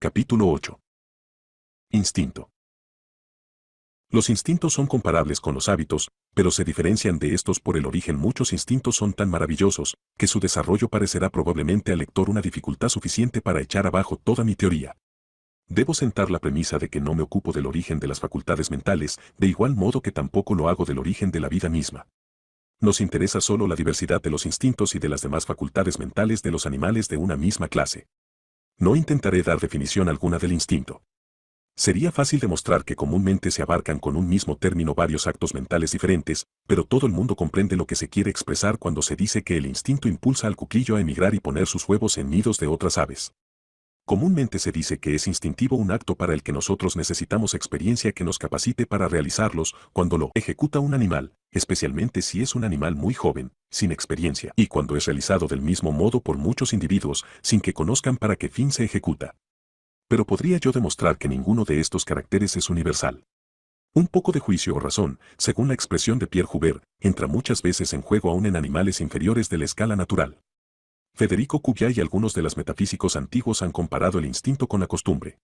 Capítulo 8. Instinto. Los instintos son comparables con los hábitos, pero se diferencian de estos por el origen. Muchos instintos son tan maravillosos, que su desarrollo parecerá probablemente al lector una dificultad suficiente para echar abajo toda mi teoría. Debo sentar la premisa de que no me ocupo del origen de las facultades mentales, de igual modo que tampoco lo hago del origen de la vida misma. Nos interesa solo la diversidad de los instintos y de las demás facultades mentales de los animales de una misma clase. No intentaré dar definición alguna del instinto. Sería fácil demostrar que comúnmente se abarcan con un mismo término varios actos mentales diferentes, pero todo el mundo comprende lo que se quiere expresar cuando se dice que el instinto impulsa al cuclillo a emigrar y poner sus huevos en nidos de otras aves. Comúnmente se dice que es instintivo un acto para el que nosotros necesitamos experiencia que nos capacite para realizarlos cuando lo ejecuta un animal, especialmente si es un animal muy joven, sin experiencia, y cuando es realizado del mismo modo por muchos individuos, sin que conozcan para qué fin se ejecuta. Pero podría yo demostrar que ninguno de estos caracteres es universal. Un poco de juicio o razón, según la expresión de Pierre Huber, entra muchas veces en juego aún en animales inferiores de la escala natural. Federico Cuvier y algunos de los metafísicos antiguos han comparado el instinto con la costumbre.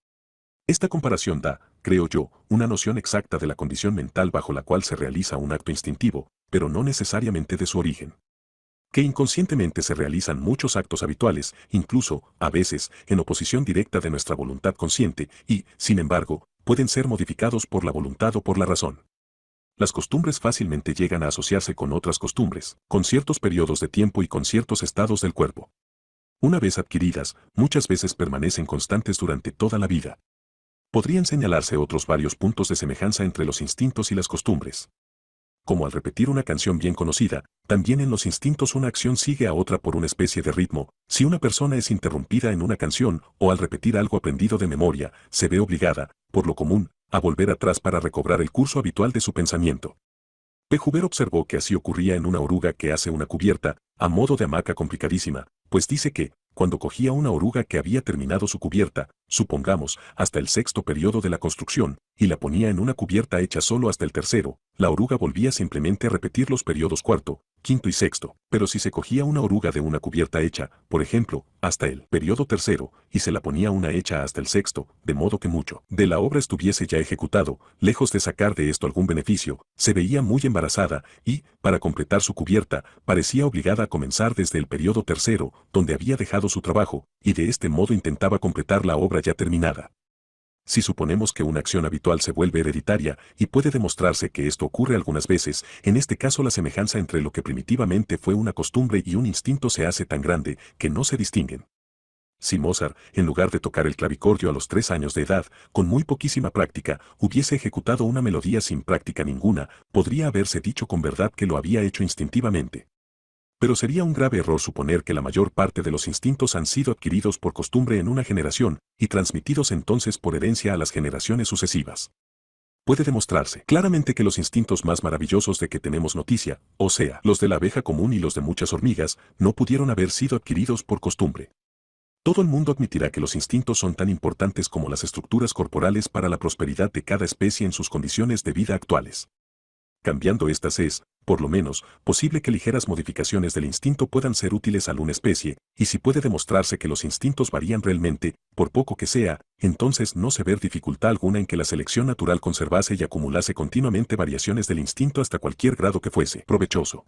Esta comparación da, creo yo, una noción exacta de la condición mental bajo la cual se realiza un acto instintivo, pero no necesariamente de su origen. Que inconscientemente se realizan muchos actos habituales, incluso, a veces, en oposición directa de nuestra voluntad consciente, y, sin embargo, pueden ser modificados por la voluntad o por la razón. Las costumbres fácilmente llegan a asociarse con otras costumbres, con ciertos periodos de tiempo y con ciertos estados del cuerpo. Una vez adquiridas, muchas veces permanecen constantes durante toda la vida. Podrían señalarse otros varios puntos de semejanza entre los instintos y las costumbres. Como al repetir una canción bien conocida, también en los instintos una acción sigue a otra por una especie de ritmo. Si una persona es interrumpida en una canción o al repetir algo aprendido de memoria, se ve obligada, por lo común, a volver atrás para recobrar el curso habitual de su pensamiento. P. Huber observó que así ocurría en una oruga que hace una cubierta, a modo de hamaca complicadísima, pues dice que, cuando cogía una oruga que había terminado su cubierta, supongamos, hasta el sexto periodo de la construcción, y la ponía en una cubierta hecha solo hasta el tercero, la oruga volvía simplemente a repetir los periodos cuarto, quinto y sexto, pero si se cogía una oruga de una cubierta hecha, por ejemplo, hasta el periodo tercero, y se la ponía una hecha hasta el sexto, de modo que mucho de la obra estuviese ya ejecutado, lejos de sacar de esto algún beneficio, se veía muy embarazada, y, para completar su cubierta, parecía obligada a comenzar desde el periodo tercero, donde había dejado su trabajo, y de este modo intentaba completar la obra ya terminada. Si suponemos que una acción habitual se vuelve hereditaria, y puede demostrarse que esto ocurre algunas veces, en este caso la semejanza entre lo que primitivamente fue una costumbre y un instinto se hace tan grande, que no se distinguen. Si Mozart, en lugar de tocar el clavicordio a los 3 años de edad, con muy poquísima práctica, hubiese ejecutado una melodía sin práctica ninguna, podría haberse dicho con verdad que lo había hecho instintivamente. Pero sería un grave error suponer que la mayor parte de los instintos han sido adquiridos por costumbre en una generación, y transmitidos entonces por herencia a las generaciones sucesivas. Puede demostrarse claramente que los instintos más maravillosos de que tenemos noticia, o sea, los de la abeja común y los de muchas hormigas, no pudieron haber sido adquiridos por costumbre. Todo el mundo admitirá que los instintos son tan importantes como las estructuras corporales para la prosperidad de cada especie en sus condiciones de vida actuales. Cambiando estas es, por lo menos, posible que ligeras modificaciones del instinto puedan ser útiles a alguna especie, y si puede demostrarse que los instintos varían realmente, por poco que sea, entonces no se ve dificultad alguna en que la selección natural conservase y acumulase continuamente variaciones del instinto hasta cualquier grado que fuese provechoso.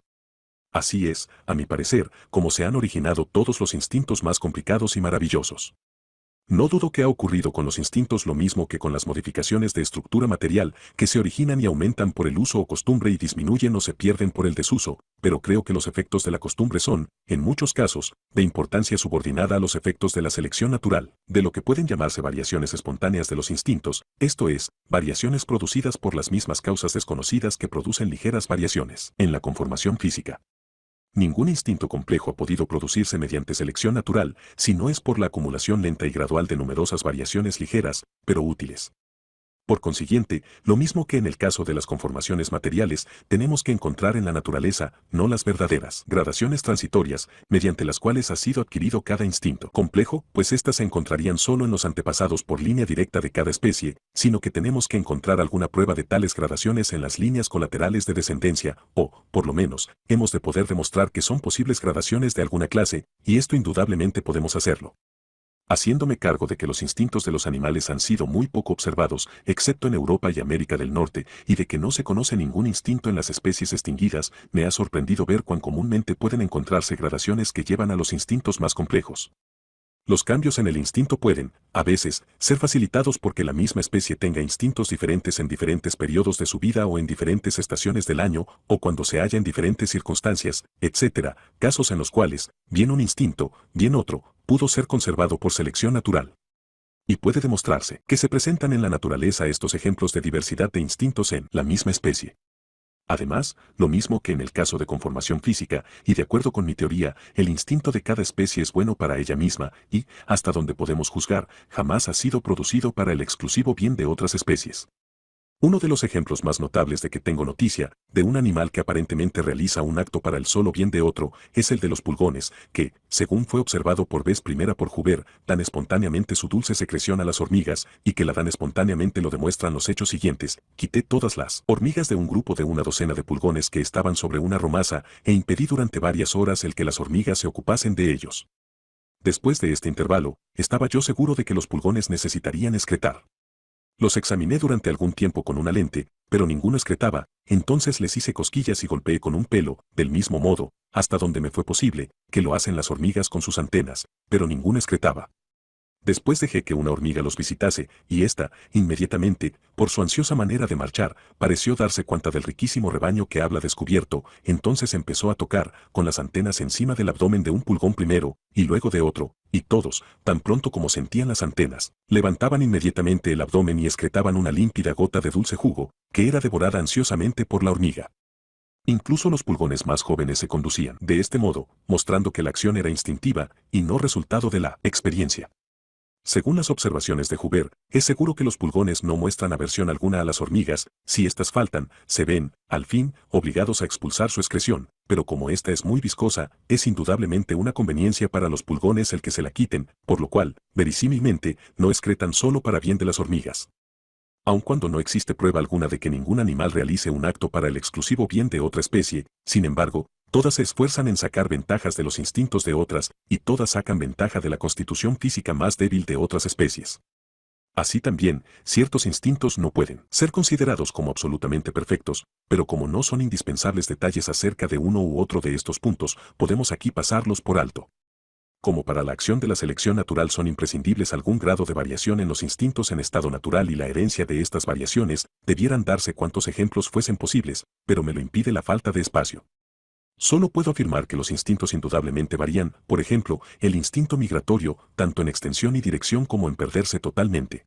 Así es, a mi parecer, como se han originado todos los instintos más complicados y maravillosos. No dudo que ha ocurrido con los instintos lo mismo que con las modificaciones de estructura material, que se originan y aumentan por el uso o costumbre y disminuyen o se pierden por el desuso, pero creo que los efectos de la costumbre son, en muchos casos, de importancia subordinada a los efectos de la selección natural, de lo que pueden llamarse variaciones espontáneas de los instintos, esto es, variaciones producidas por las mismas causas desconocidas que producen ligeras variaciones en la conformación física. Ningún instinto complejo ha podido producirse mediante selección natural, si no es por la acumulación lenta y gradual de numerosas variaciones ligeras, pero útiles. Por consiguiente, lo mismo que en el caso de las conformaciones materiales, tenemos que encontrar en la naturaleza, no las verdaderas gradaciones transitorias, mediante las cuales ha sido adquirido cada instinto complejo, pues éstas se encontrarían solo en los antepasados por línea directa de cada especie, sino que tenemos que encontrar alguna prueba de tales gradaciones en las líneas colaterales de descendencia, o, por lo menos, hemos de poder demostrar que son posibles gradaciones de alguna clase, y esto indudablemente podemos hacerlo. haciéndome cargo de que los instintos de los animales han sido muy poco observados, excepto en Europa y América del Norte, y de que no se conoce ningún instinto en las especies extinguidas, me ha sorprendido ver cuán comúnmente pueden encontrarse gradaciones que llevan a los instintos más complejos. Los cambios en el instinto pueden, a veces, ser facilitados porque la misma especie tenga instintos diferentes en diferentes periodos de su vida o en diferentes estaciones del año, o cuando se halla en diferentes circunstancias, etc., casos en los cuales, bien un instinto, bien otro, pudo ser conservado por selección natural. Y puede demostrarse que se presentan en la naturaleza estos ejemplos de diversidad de instintos en la misma especie. Además, lo mismo que en el caso de conformación física, y de acuerdo con mi teoría, el instinto de cada especie es bueno para ella misma y, hasta donde podemos juzgar, jamás ha sido producido para el exclusivo bien de otras especies. Uno de los ejemplos más notables de que tengo noticia, de un animal que aparentemente realiza un acto para el solo bien de otro, es el de los pulgones, que, según fue observado por vez primera por Huber, dan espontáneamente su dulce secreción a las hormigas, y que la dan espontáneamente lo demuestran los hechos siguientes. Quité todas las hormigas de un grupo de una docena de pulgones que estaban sobre una romaza, e impedí durante varias horas el que las hormigas se ocupasen de ellos. Después de este intervalo, estaba yo seguro de que los pulgones necesitarían excretar. Los examiné durante algún tiempo con una lente, pero ninguno excretaba, entonces les hice cosquillas y golpeé con un pelo, del mismo modo, hasta donde me fue posible, que lo hacen las hormigas con sus antenas, pero ninguno excretaba. Después dejé que una hormiga los visitase, y ésta, inmediatamente, por su ansiosa manera de marchar, pareció darse cuenta del riquísimo rebaño que habla descubierto, entonces empezó a tocar, con las antenas encima del abdomen de un pulgón primero, y luego de otro, y todos, tan pronto como sentían las antenas, levantaban inmediatamente el abdomen y excretaban una límpida gota de dulce jugo, que era devorada ansiosamente por la hormiga. Incluso los pulgones más jóvenes se conducían de este modo, mostrando que la acción era instintiva, y no resultado de la experiencia. Según las observaciones de Huber, es seguro que los pulgones no muestran aversión alguna a las hormigas, si éstas faltan, se ven, al fin, obligados a expulsar su excreción, pero como ésta es muy viscosa, es indudablemente una conveniencia para los pulgones el que se la quiten, por lo cual, verisímilmente, no excretan solo para bien de las hormigas. Aun cuando no existe prueba alguna de que ningún animal realice un acto para el exclusivo bien de otra especie, sin embargo, todas se esfuerzan en sacar ventajas de los instintos de otras, y todas sacan ventaja de la constitución física más débil de otras especies. Así también, ciertos instintos no pueden ser considerados como absolutamente perfectos, pero como no son indispensables detalles acerca de uno u otro de estos puntos, podemos aquí pasarlos por alto. Como para la acción de la selección natural son imprescindibles algún grado de variación en los instintos en estado natural y la herencia de estas variaciones, debieran darse cuantos ejemplos fuesen posibles, pero me lo impide la falta de espacio. Solo puedo afirmar que los instintos indudablemente varían, por ejemplo, el instinto migratorio, tanto en extensión y dirección como en perderse totalmente.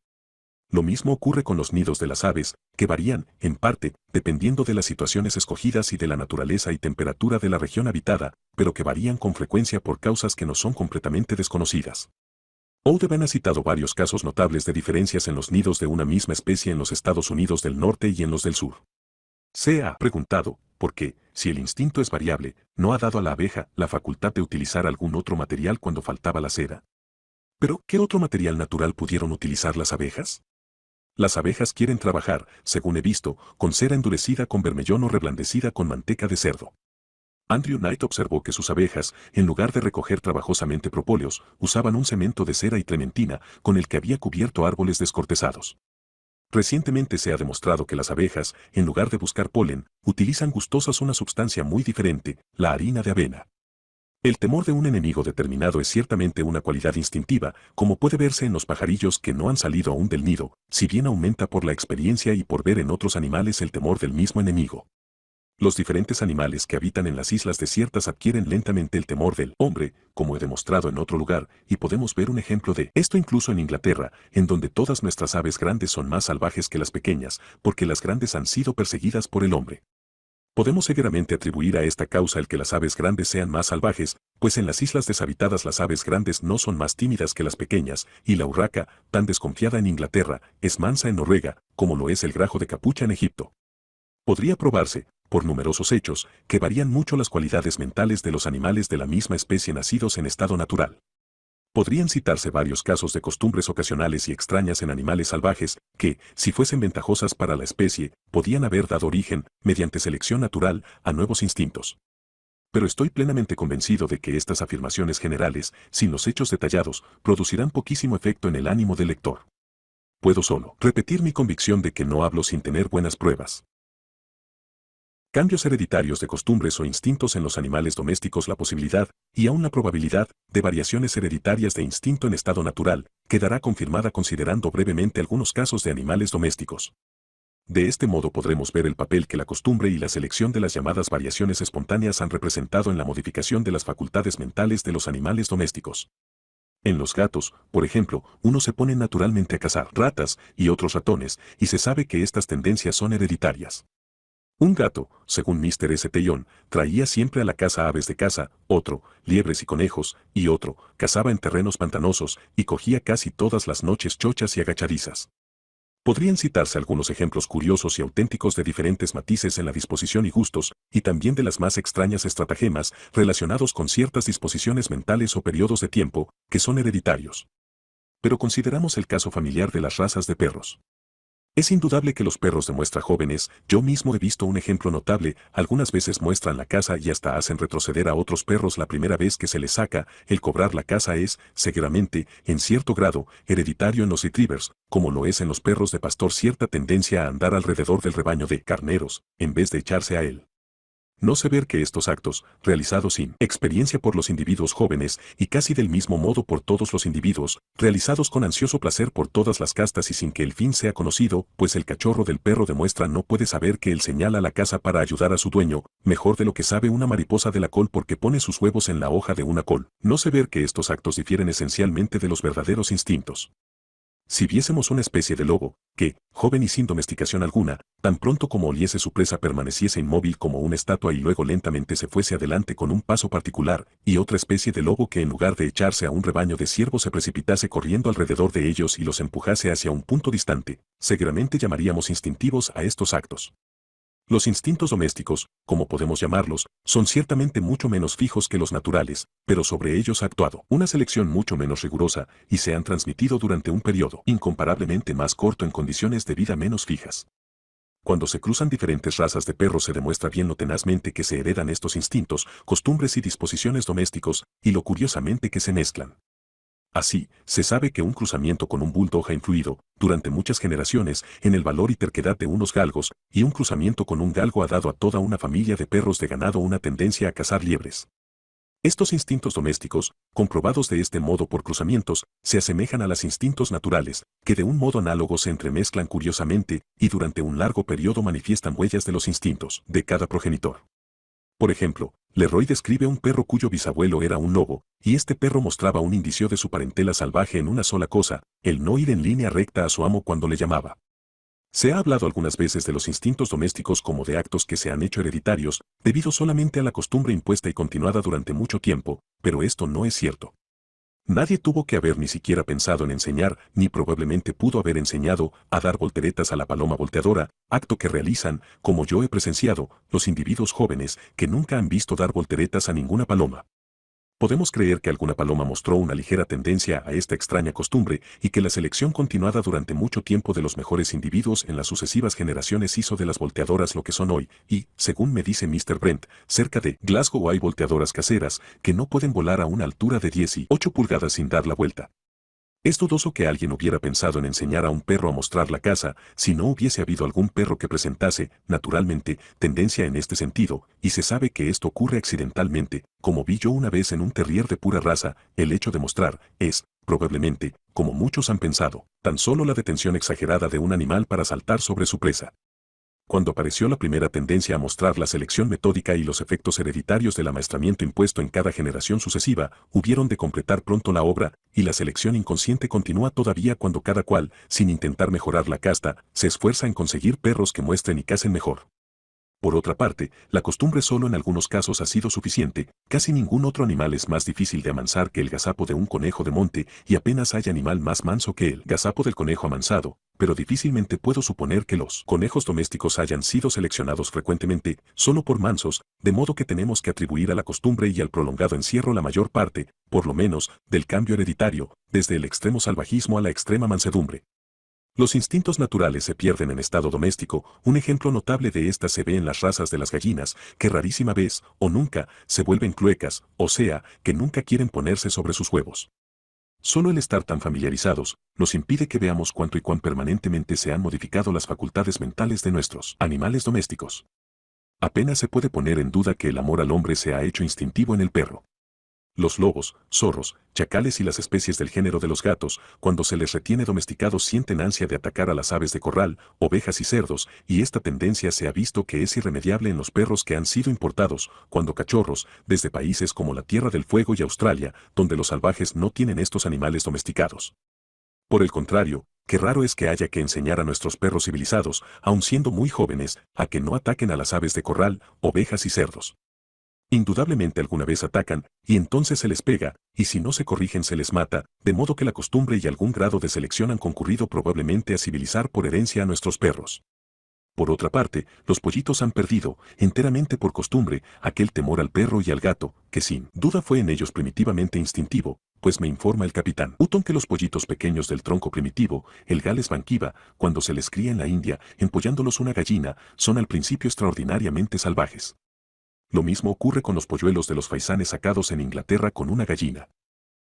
Lo mismo ocurre con los nidos de las aves, que varían, en parte, dependiendo de las situaciones escogidas y de la naturaleza y temperatura de la región habitada, pero que varían con frecuencia por causas que no son completamente desconocidas. Audubon ha citado varios casos notables de diferencias en los nidos de una misma especie en los Estados Unidos del Norte y en los del Sur. Se ha preguntado, ¿por qué, si el instinto es variable, no ha dado a la abeja la facultad de utilizar algún otro material cuando faltaba la cera? Pero, ¿qué otro material natural pudieron utilizar las abejas? Las abejas quieren trabajar, según he visto, con cera endurecida con bermellón o reblandecida con manteca de cerdo. Andrew Knight observó que sus abejas, en lugar de recoger trabajosamente propóleos, usaban un cemento de cera y trementina con el que había cubierto árboles descortezados. Recientemente se ha demostrado que las abejas, en lugar de buscar polen, utilizan gustosas una sustancia muy diferente, la harina de avena. El temor de un enemigo determinado es ciertamente una cualidad instintiva, como puede verse en los pajarillos que no han salido aún del nido, si bien aumenta por la experiencia y por ver en otros animales el temor del mismo enemigo. Los diferentes animales que habitan en las islas desiertas adquieren lentamente el temor del hombre, como he demostrado en otro lugar, y podemos ver un ejemplo de esto incluso en Inglaterra, en donde todas nuestras aves grandes son más salvajes que las pequeñas, porque las grandes han sido perseguidas por el hombre. Podemos seguramente atribuir a esta causa el que las aves grandes sean más salvajes, pues en las islas deshabitadas las aves grandes no son más tímidas que las pequeñas, y la urraca, tan desconfiada en Inglaterra, es mansa en Noruega, como lo es el grajo de capucha en Egipto. Podría probarse, por numerosos hechos, que varían mucho las cualidades mentales de los animales de la misma especie nacidos en estado natural. Podrían citarse varios casos de costumbres ocasionales y extrañas en animales salvajes, que, si fuesen ventajosas para la especie, podían haber dado origen, mediante selección natural, a nuevos instintos. Pero estoy plenamente convencido de que estas afirmaciones generales, sin los hechos detallados, producirán poquísimo efecto en el ánimo del lector. Puedo solo repetir mi convicción de que no hablo sin tener buenas pruebas. Cambios hereditarios de costumbres o instintos en los animales domésticos. La posibilidad, y aún la probabilidad, de variaciones hereditarias de instinto en estado natural, quedará confirmada considerando brevemente algunos casos de animales domésticos. De este modo podremos ver el papel que la costumbre y la selección de las llamadas variaciones espontáneas han representado en la modificación de las facultades mentales de los animales domésticos. En los gatos, por ejemplo, unos se ponen naturalmente a cazar ratas y otros ratones, y se sabe que estas tendencias son hereditarias. Un gato, según Mr. S. Young, traía siempre a la caza aves de caza, otro, liebres y conejos, y otro, cazaba en terrenos pantanosos y cogía casi todas las noches chochas y agachadizas. Podrían citarse algunos ejemplos curiosos y auténticos de diferentes matices en la disposición y gustos, y también de las más extrañas estratagemas relacionados con ciertas disposiciones mentales o periodos de tiempo, que son hereditarios. Pero consideramos el caso familiar de las razas de perros. Es indudable que los perros de muestra jóvenes, yo mismo he visto un ejemplo notable, algunas veces muestran la caza y hasta hacen retroceder a otros perros la primera vez que se les saca. El cobrar la caza es, seguramente, en cierto grado, hereditario en los retrievers, como lo es en los perros de pastor cierta tendencia a andar alrededor del rebaño de carneros, en vez de echarse a él. No sé ver que estos actos, realizados sin experiencia por los individuos jóvenes y casi del mismo modo por todos los individuos, realizados con ansioso placer por todas las castas y sin que el fin sea conocido, pues el cachorro del perro de muestra no puede saber que él señala la caza para ayudar a su dueño, mejor de lo que sabe una mariposa de la col porque pone sus huevos en la hoja de una col. No sé ver que estos actos difieren esencialmente de los verdaderos instintos. Si viésemos una especie de lobo, que, joven y sin domesticación alguna, tan pronto como oliese su presa permaneciese inmóvil como una estatua y luego lentamente se fuese adelante con un paso particular, y otra especie de lobo que en lugar de echarse a un rebaño de ciervos se precipitase corriendo alrededor de ellos y los empujase hacia un punto distante, seguramente llamaríamos instintivos a estos actos. Los instintos domésticos, como podemos llamarlos, son ciertamente mucho menos fijos que los naturales, pero sobre ellos ha actuado una selección mucho menos rigurosa y se han transmitido durante un periodo incomparablemente más corto en condiciones de vida menos fijas. Cuando se cruzan diferentes razas de perros se demuestra bien lo tenazmente que se heredan estos instintos, costumbres y disposiciones domésticos, y lo curiosamente que se mezclan. Así, se sabe que un cruzamiento con un bulldog ha influido, durante muchas generaciones, en el valor y terquedad de unos galgos, y un cruzamiento con un galgo ha dado a toda una familia de perros de ganado una tendencia a cazar liebres. Estos instintos domésticos, comprobados de este modo por cruzamientos, se asemejan a los instintos naturales, que de un modo análogo se entremezclan curiosamente, y durante un largo periodo manifiestan huellas de los instintos de cada progenitor. Por ejemplo, Leroy describe un perro cuyo bisabuelo era un lobo, y este perro mostraba un indicio de su parentela salvaje en una sola cosa, el no ir en línea recta a su amo cuando le llamaba. Se ha hablado algunas veces de los instintos domésticos como de actos que se han hecho hereditarios, debido solamente a la costumbre impuesta y continuada durante mucho tiempo, pero esto no es cierto. Nadie tuvo que haber ni siquiera pensado en enseñar, ni probablemente pudo haber enseñado, a dar volteretas a la paloma volteadora, acto que realizan, como yo he presenciado, los individuos jóvenes que nunca han visto dar volteretas a ninguna paloma. Podemos creer que alguna paloma mostró una ligera tendencia a esta extraña costumbre y que la selección continuada durante mucho tiempo de los mejores individuos en las sucesivas generaciones hizo de las volteadoras lo que son hoy, y, según me dice Mr. Brent, cerca de Glasgow hay volteadoras caseras que no pueden volar a una altura de 18 pulgadas sin dar la vuelta. Es dudoso que alguien hubiera pensado en enseñar a un perro a mostrar la caza si no hubiese habido algún perro que presentase, naturalmente, tendencia en este sentido, y se sabe que esto ocurre accidentalmente, como vi yo una vez en un terrier de pura raza. El hecho de mostrar es, probablemente, como muchos han pensado, tan solo la detención exagerada de un animal para saltar sobre su presa. Cuando apareció la primera tendencia a mostrar la selección metódica y los efectos hereditarios del amaestramiento impuesto en cada generación sucesiva, hubieron de completar pronto la obra, y la selección inconsciente continúa todavía cuando cada cual, sin intentar mejorar la casta, se esfuerza en conseguir perros que muestren y cacen mejor. Por otra parte, la costumbre solo en algunos casos ha sido suficiente, casi ningún otro animal es más difícil de amansar que el gazapo de un conejo de monte, y apenas hay animal más manso que el gazapo del conejo amansado, pero difícilmente puedo suponer que los conejos domésticos hayan sido seleccionados frecuentemente, solo por mansos, de modo que tenemos que atribuir a la costumbre y al prolongado encierro la mayor parte, por lo menos, del cambio hereditario, desde el extremo salvajismo a la extrema mansedumbre. Los instintos naturales se pierden en estado doméstico. Un ejemplo notable de esta se ve en las razas de las gallinas, que rarísima vez, o nunca, se vuelven cluecas, o sea, que nunca quieren ponerse sobre sus huevos. Solo el estar tan familiarizados nos impide que veamos cuánto y cuán permanentemente se han modificado las facultades mentales de nuestros animales domésticos. Apenas se puede poner en duda que el amor al hombre se ha hecho instintivo en el perro. Los lobos, zorros, chacales y las especies del género de los gatos, cuando se les retiene domesticados sienten ansia de atacar a las aves de corral, ovejas y cerdos, y esta tendencia se ha visto que es irremediable en los perros que han sido importados, cuando cachorros, desde países como la Tierra del Fuego y Australia, donde los salvajes no tienen estos animales domesticados. Por el contrario, qué raro es que haya que enseñar a nuestros perros civilizados, aun siendo muy jóvenes, a que no ataquen a las aves de corral, ovejas y cerdos. Indudablemente alguna vez atacan, y entonces se les pega, y si no se corrigen se les mata, de modo que la costumbre y algún grado de selección han concurrido probablemente a civilizar por herencia a nuestros perros. Por otra parte, los pollitos han perdido, enteramente por costumbre, aquel temor al perro y al gato, que sin duda fue en ellos primitivamente instintivo, pues me informa el capitán Hutton que los pollitos pequeños del tronco primitivo, el Gales banquiva, cuando se les cría en la India, empollándolos una gallina, son al principio extraordinariamente salvajes. Lo mismo ocurre con los polluelos de los faisanes sacados en Inglaterra con una gallina.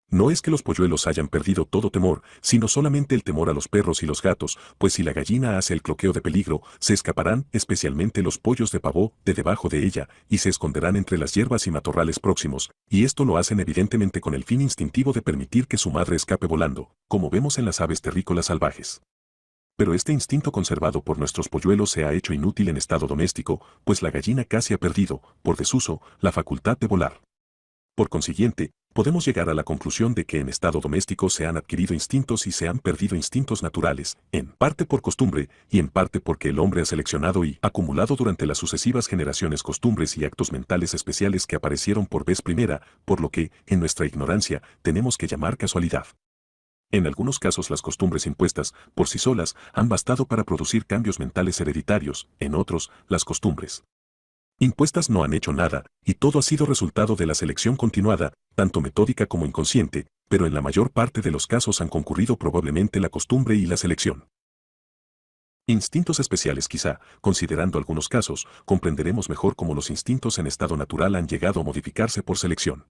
No es que los polluelos hayan perdido todo temor, sino solamente el temor a los perros y los gatos, pues si la gallina hace el cloqueo de peligro, se escaparán, especialmente los pollos de pavó, de debajo de ella, y se esconderán entre las hierbas y matorrales próximos, y esto lo hacen evidentemente con el fin instintivo de permitir que su madre escape volando, como vemos en las aves terrícolas salvajes. Pero este instinto conservado por nuestros polluelos se ha hecho inútil en estado doméstico, pues la gallina casi ha perdido, por desuso, la facultad de volar. Por consiguiente, podemos llegar a la conclusión de que en estado doméstico se han adquirido instintos y se han perdido instintos naturales, en parte por costumbre y en parte porque el hombre ha seleccionado y acumulado durante las sucesivas generaciones costumbres y actos mentales especiales que aparecieron por vez primera, por lo que, en nuestra ignorancia, tenemos que llamar casualidad. En algunos casos las costumbres impuestas, por sí solas, han bastado para producir cambios mentales hereditarios, en otros, las costumbres impuestas no han hecho nada, y todo ha sido resultado de la selección continuada, tanto metódica como inconsciente, pero en la mayor parte de los casos han concurrido probablemente la costumbre y la selección. Instintos especiales quizá, considerando algunos casos, comprenderemos mejor cómo los instintos en estado natural han llegado a modificarse por selección.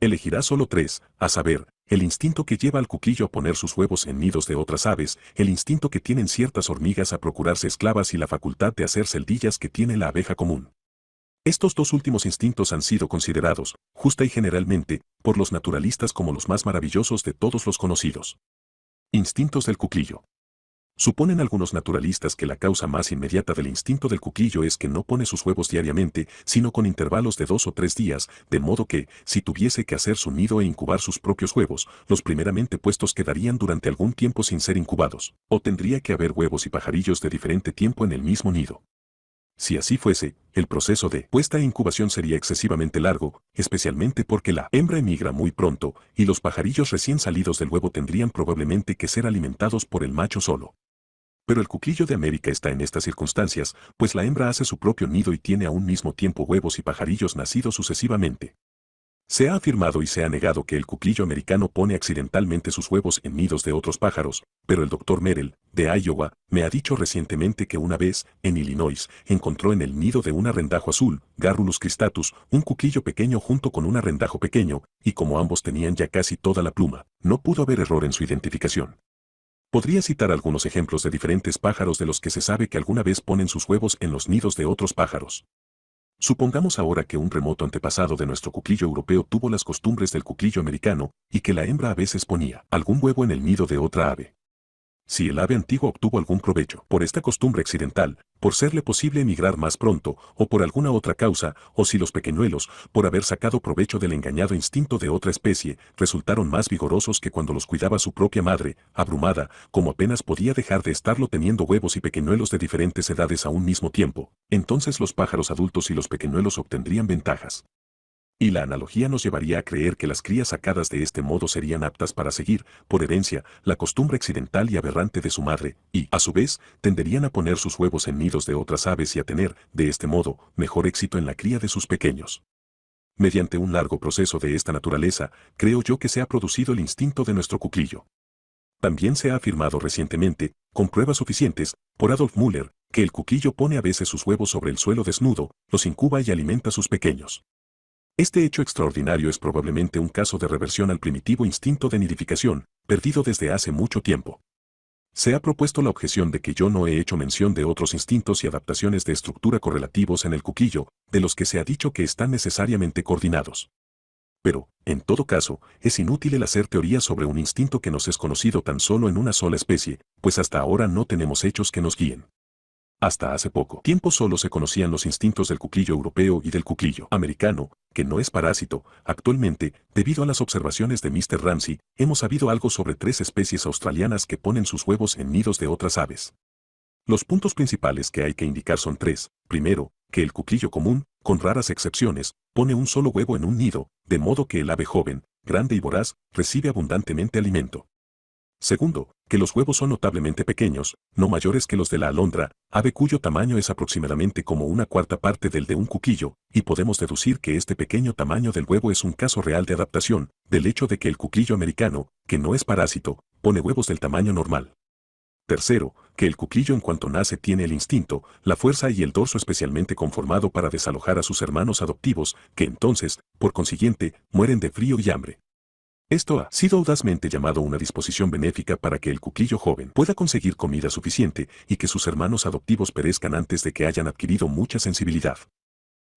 Elegirá solo tres, a saber, el instinto que lleva al cuclillo a poner sus huevos en nidos de otras aves, el instinto que tienen ciertas hormigas a procurarse esclavas y la facultad de hacer celdillas que tiene la abeja común. Estos dos últimos instintos han sido considerados, justa y generalmente, por los naturalistas como los más maravillosos de todos los conocidos. Instintos del cuclillo. Suponen algunos naturalistas que la causa más inmediata del instinto del cuclillo es que no pone sus huevos diariamente, sino con intervalos de 2 o 3 días, de modo que, si tuviese que hacer su nido e incubar sus propios huevos, los primeramente puestos quedarían durante algún tiempo sin ser incubados, o tendría que haber huevos y pajarillos de diferente tiempo en el mismo nido. Si así fuese, el proceso de puesta e incubación sería excesivamente largo, especialmente porque la hembra emigra muy pronto, y los pajarillos recién salidos del huevo tendrían probablemente que ser alimentados por el macho solo. Pero el cuclillo de América está en estas circunstancias, pues la hembra hace su propio nido y tiene a un mismo tiempo huevos y pajarillos nacidos sucesivamente. Se ha afirmado y se ha negado que el cuclillo americano pone accidentalmente sus huevos en nidos de otros pájaros, pero el Dr. Merrill, de Iowa, me ha dicho recientemente que una vez, en Illinois, encontró en el nido de un arrendajo azul, Garrulus cristatus, un cuclillo pequeño junto con un arrendajo pequeño, y como ambos tenían ya casi toda la pluma, no pudo haber error en su identificación. Podría citar algunos ejemplos de diferentes pájaros de los que se sabe que alguna vez ponen sus huevos en los nidos de otros pájaros. Supongamos ahora que un remoto antepasado de nuestro cuclillo europeo tuvo las costumbres del cuclillo americano y que la hembra a veces ponía algún huevo en el nido de otra ave. Si el ave antigua obtuvo algún provecho por esta costumbre accidental, por serle posible emigrar más pronto, o por alguna otra causa, o si los pequeñuelos, por haber sacado provecho del engañado instinto de otra especie, resultaron más vigorosos que cuando los cuidaba su propia madre, abrumada, como apenas podía dejar de estarlo teniendo huevos y pequeñuelos de diferentes edades a un mismo tiempo, entonces los pájaros adultos y los pequeñuelos obtendrían ventajas. Y la analogía nos llevaría a creer que las crías sacadas de este modo serían aptas para seguir, por herencia, la costumbre accidental y aberrante de su madre, y, a su vez, tenderían a poner sus huevos en nidos de otras aves y a tener, de este modo, mejor éxito en la cría de sus pequeños. Mediante un largo proceso de esta naturaleza, creo yo que se ha producido el instinto de nuestro cuclillo. También se ha afirmado recientemente, con pruebas suficientes, por Adolf Müller, que el cuquillo pone a veces sus huevos sobre el suelo desnudo, los incuba y alimenta a sus pequeños. Este hecho extraordinario es probablemente un caso de reversión al primitivo instinto de nidificación, perdido desde hace mucho tiempo. Se ha propuesto la objeción de que yo no he hecho mención de otros instintos y adaptaciones de estructura correlativos en el cuquillo, de los que se ha dicho que están necesariamente coordinados. Pero, en todo caso, es inútil el hacer teorías sobre un instinto que nos es conocido tan solo en una sola especie, pues hasta ahora no tenemos hechos que nos guíen. Hasta hace poco tiempo solo se conocían los instintos del cuclillo europeo y del cuclillo americano, que no es parásito. Actualmente, debido a las observaciones de Mr. Ramsey, hemos sabido algo sobre 3 especies australianas que ponen sus huevos en nidos de otras aves. Los puntos principales que hay que indicar son 3. Primero, que el cuclillo común, con raras excepciones, pone un solo huevo en un nido, de modo que el ave joven, grande y voraz, recibe abundantemente alimento. Segundo, que los huevos son notablemente pequeños, no mayores que los de la alondra, ave cuyo tamaño es aproximadamente como una cuarta parte del de un cuquillo, y podemos deducir que este pequeño tamaño del huevo es un caso real de adaptación, del hecho de que el cuclillo americano, que no es parásito, pone huevos del tamaño normal. Tercero, que el cuclillo en cuanto nace tiene el instinto, la fuerza y el dorso especialmente conformado para desalojar a sus hermanos adoptivos, que entonces, por consiguiente, mueren de frío y hambre. Esto ha sido audazmente llamado una disposición benéfica para que el cuclillo joven pueda conseguir comida suficiente y que sus hermanos adoptivos perezcan antes de que hayan adquirido mucha sensibilidad.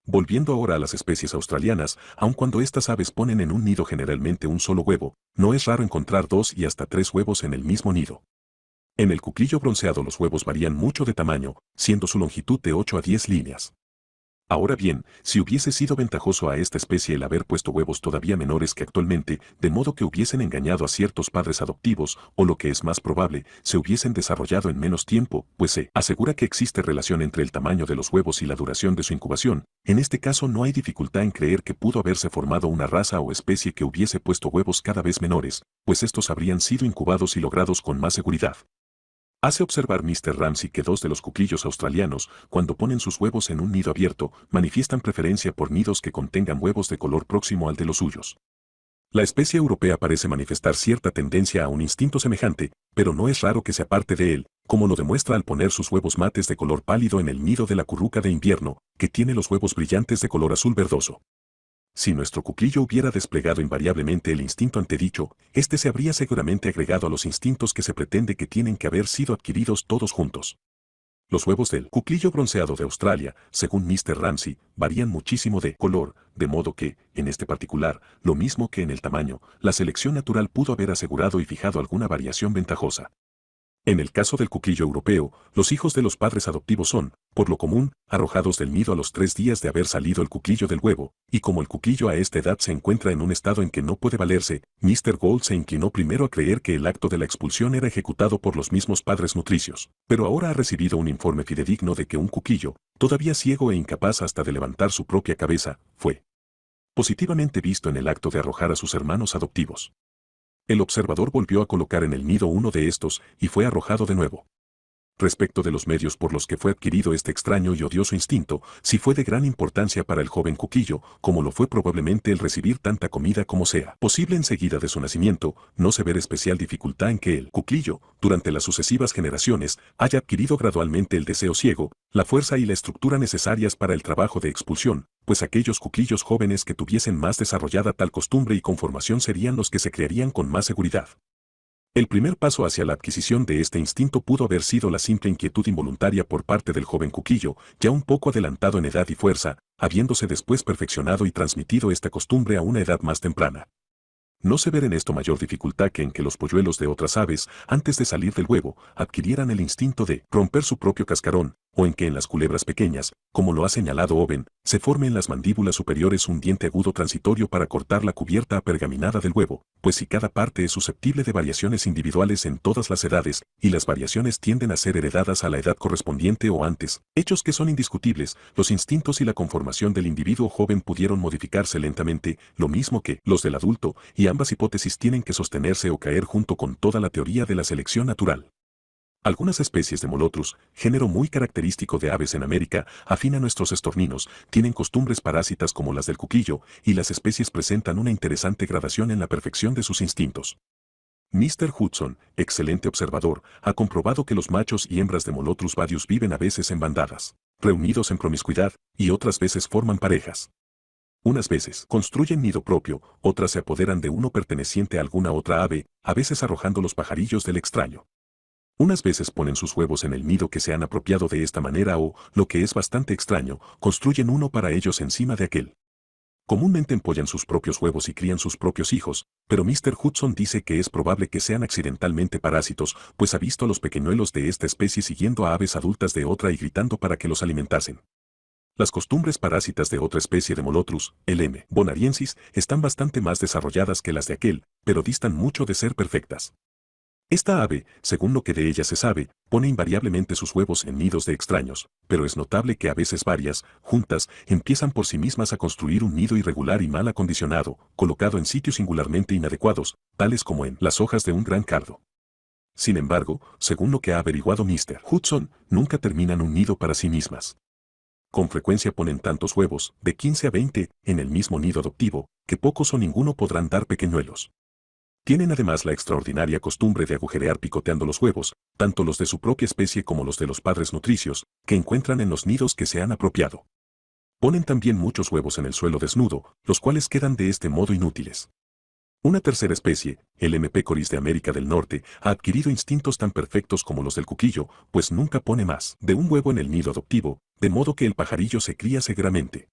Volviendo ahora a las especies australianas, aun cuando estas aves ponen en un nido generalmente un solo huevo, no es raro encontrar 2 y hasta 3 huevos en el mismo nido. En el cuclillo bronceado los huevos varían mucho de tamaño, siendo su longitud de 8 a 10 líneas. Ahora bien, si hubiese sido ventajoso a esta especie el haber puesto huevos todavía menores que actualmente, de modo que hubiesen engañado a ciertos padres adoptivos, o lo que es más probable, se hubiesen desarrollado en menos tiempo, pues se asegura que existe relación entre el tamaño de los huevos y la duración de su incubación, en este caso no hay dificultad en creer que pudo haberse formado una raza o especie que hubiese puesto huevos cada vez menores, pues estos habrían sido incubados y logrados con más seguridad. Hace observar Mr. Ramsey que 2 de los cuclillos australianos, cuando ponen sus huevos en un nido abierto, manifiestan preferencia por nidos que contengan huevos de color próximo al de los suyos. La especie europea parece manifestar cierta tendencia a un instinto semejante, pero no es raro que se aparte de él, como lo demuestra al poner sus huevos mates de color pálido en el nido de la curruca de invierno, que tiene los huevos brillantes de color azul verdoso. Si nuestro cuclillo hubiera desplegado invariablemente el instinto antedicho, este se habría seguramente agregado a los instintos que se pretende que tienen que haber sido adquiridos todos juntos. Los huevos del cuclillo bronceado de Australia, según Mr. Ramsey, varían muchísimo de color, de modo que, en este particular, lo mismo que en el tamaño, la selección natural pudo haber asegurado y fijado alguna variación ventajosa. En el caso del cuclillo europeo, los hijos de los padres adoptivos son, por lo común, arrojados del nido a los 3 días de haber salido el cuclillo del huevo, y como el cuclillo a esta edad se encuentra en un estado en que no puede valerse, Mr. Gould se inclinó primero a creer que el acto de la expulsión era ejecutado por los mismos padres nutricios, pero ahora ha recibido un informe fidedigno de que un cuclillo, todavía ciego e incapaz hasta de levantar su propia cabeza, fue positivamente visto en el acto de arrojar a sus hermanos adoptivos. El observador volvió a colocar en el nido uno de estos y fue arrojado de nuevo. Respecto de los medios por los que fue adquirido este extraño y odioso instinto, si fue de gran importancia para el joven cuquillo, como lo fue probablemente el recibir tanta comida como sea posible enseguida de su nacimiento, no se ve especial dificultad en que el cuclillo, durante las sucesivas generaciones, haya adquirido gradualmente el deseo ciego, la fuerza y la estructura necesarias para el trabajo de expulsión, pues aquellos cuclillos jóvenes que tuviesen más desarrollada tal costumbre y conformación serían los que se criarían con más seguridad. El primer paso hacia la adquisición de este instinto pudo haber sido la simple inquietud involuntaria por parte del joven cuquillo, ya un poco adelantado en edad y fuerza, habiéndose después perfeccionado y transmitido esta costumbre a una edad más temprana. No se ve en esto mayor dificultad que en que los polluelos de otras aves, antes de salir del huevo, adquirieran el instinto de romper su propio cascarón, o en que en las culebras pequeñas, como lo ha señalado Owen, se forme en las mandíbulas superiores un diente agudo transitorio para cortar la cubierta apergaminada del huevo, pues si cada parte es susceptible de variaciones individuales en todas las edades, y las variaciones tienden a ser heredadas a la edad correspondiente o antes, hechos que son indiscutibles, los instintos y la conformación del individuo joven pudieron modificarse lentamente, lo mismo que los del adulto, y ambas hipótesis tienen que sostenerse o caer junto con toda la teoría de la selección natural. Algunas especies de Molotrus, género muy característico de aves en América, afín a nuestros estorninos, tienen costumbres parásitas como las del cuquillo, y las especies presentan una interesante gradación en la perfección de sus instintos. Mr. Hudson, excelente observador, ha comprobado que los machos y hembras de Molotrus vadius viven a veces en bandadas, reunidos en promiscuidad, y otras veces forman parejas. Unas veces construyen nido propio, otras se apoderan de uno perteneciente a alguna otra ave, a veces arrojando los pajarillos del extraño. Unas veces ponen sus huevos en el nido que se han apropiado de esta manera o, lo que es bastante extraño, construyen uno para ellos encima de aquel. Comúnmente empollan sus propios huevos y crían sus propios hijos, pero Mr. Hudson dice que es probable que sean accidentalmente parásitos, pues ha visto a los pequeñuelos de esta especie siguiendo a aves adultas de otra y gritando para que los alimentasen. Las costumbres parásitas de otra especie de Molotrus, el M. bonariensis, están bastante más desarrolladas que las de aquel, pero distan mucho de ser perfectas. Esta ave, según lo que de ella se sabe, pone invariablemente sus huevos en nidos de extraños, pero es notable que a veces varias, juntas, empiezan por sí mismas a construir un nido irregular y mal acondicionado, colocado en sitios singularmente inadecuados, tales como en las hojas de un gran cardo. Sin embargo, según lo que ha averiguado Mr. Hudson, nunca terminan un nido para sí mismas. Con frecuencia ponen tantos huevos, de 15 a 20, en el mismo nido adoptivo, que pocos o ninguno podrán dar pequeñuelos. Tienen además la extraordinaria costumbre de agujerear picoteando los huevos, tanto los de su propia especie como los de los padres nutricios, que encuentran en los nidos que se han apropiado. Ponen también muchos huevos en el suelo desnudo, los cuales quedan de este modo inútiles. Una tercera especie, el M. pecoris de América del Norte, ha adquirido instintos tan perfectos como los del cuquillo, pues nunca pone más de un huevo en el nido adoptivo, de modo que el pajarillo se cría seguramente.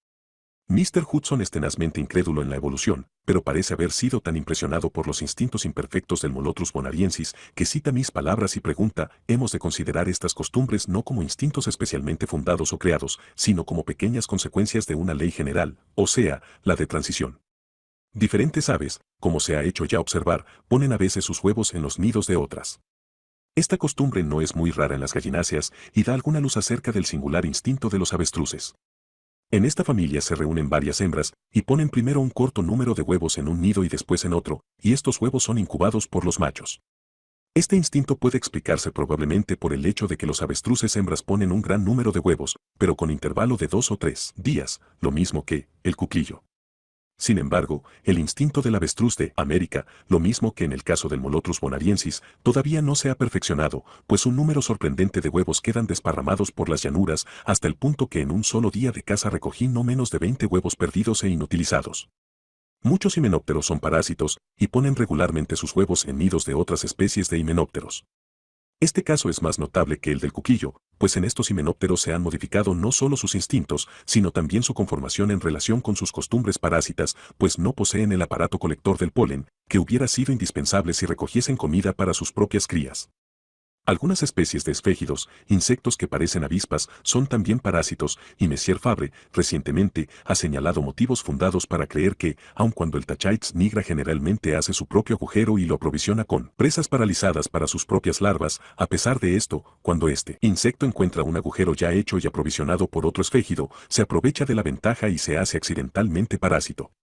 Mr. Hudson es tenazmente incrédulo en la evolución, pero parece haber sido tan impresionado por los instintos imperfectos del Molotrus bonariensis que cita mis palabras y pregunta, ¿hemos de considerar estas costumbres no como instintos especialmente fundados o creados, sino como pequeñas consecuencias de una ley general, o sea, la de transición? Diferentes aves, como se ha hecho ya observar, ponen a veces sus huevos en los nidos de otras. Esta costumbre no es muy rara en las gallináceas y da alguna luz acerca del singular instinto de los avestruces. En esta familia se reúnen varias hembras y ponen primero un corto número de huevos en un nido y después en otro, y estos huevos son incubados por los machos. Este instinto puede explicarse probablemente por el hecho de que los avestruces hembras ponen un gran número de huevos, pero con intervalo de 2 o 3 días, lo mismo que el cuclillo. Sin embargo, el instinto del avestruz de América, lo mismo que en el caso del Molotrus bonariensis, todavía no se ha perfeccionado, pues un número sorprendente de huevos quedan desparramados por las llanuras hasta el punto que en un solo día de caza recogí no menos de 20 huevos perdidos e inutilizados. Muchos himenópteros son parásitos y ponen regularmente sus huevos en nidos de otras especies de himenópteros. Este caso es más notable que el del cuquillo, pues en estos himenópteros se han modificado no solo sus instintos, sino también su conformación en relación con sus costumbres parásitas, pues no poseen el aparato colector del polen, que hubiera sido indispensable si recogiesen comida para sus propias crías. Algunas especies de esfégidos, insectos que parecen avispas, son también parásitos, y Messier Fabre, recientemente, ha señalado motivos fundados para creer que, aun cuando el Tachytes nigra generalmente hace su propio agujero y lo aprovisiona con presas paralizadas para sus propias larvas, a pesar de esto, cuando este insecto encuentra un agujero ya hecho y aprovisionado por otro esfégido, se aprovecha de la ventaja y se hace accidentalmente parásito.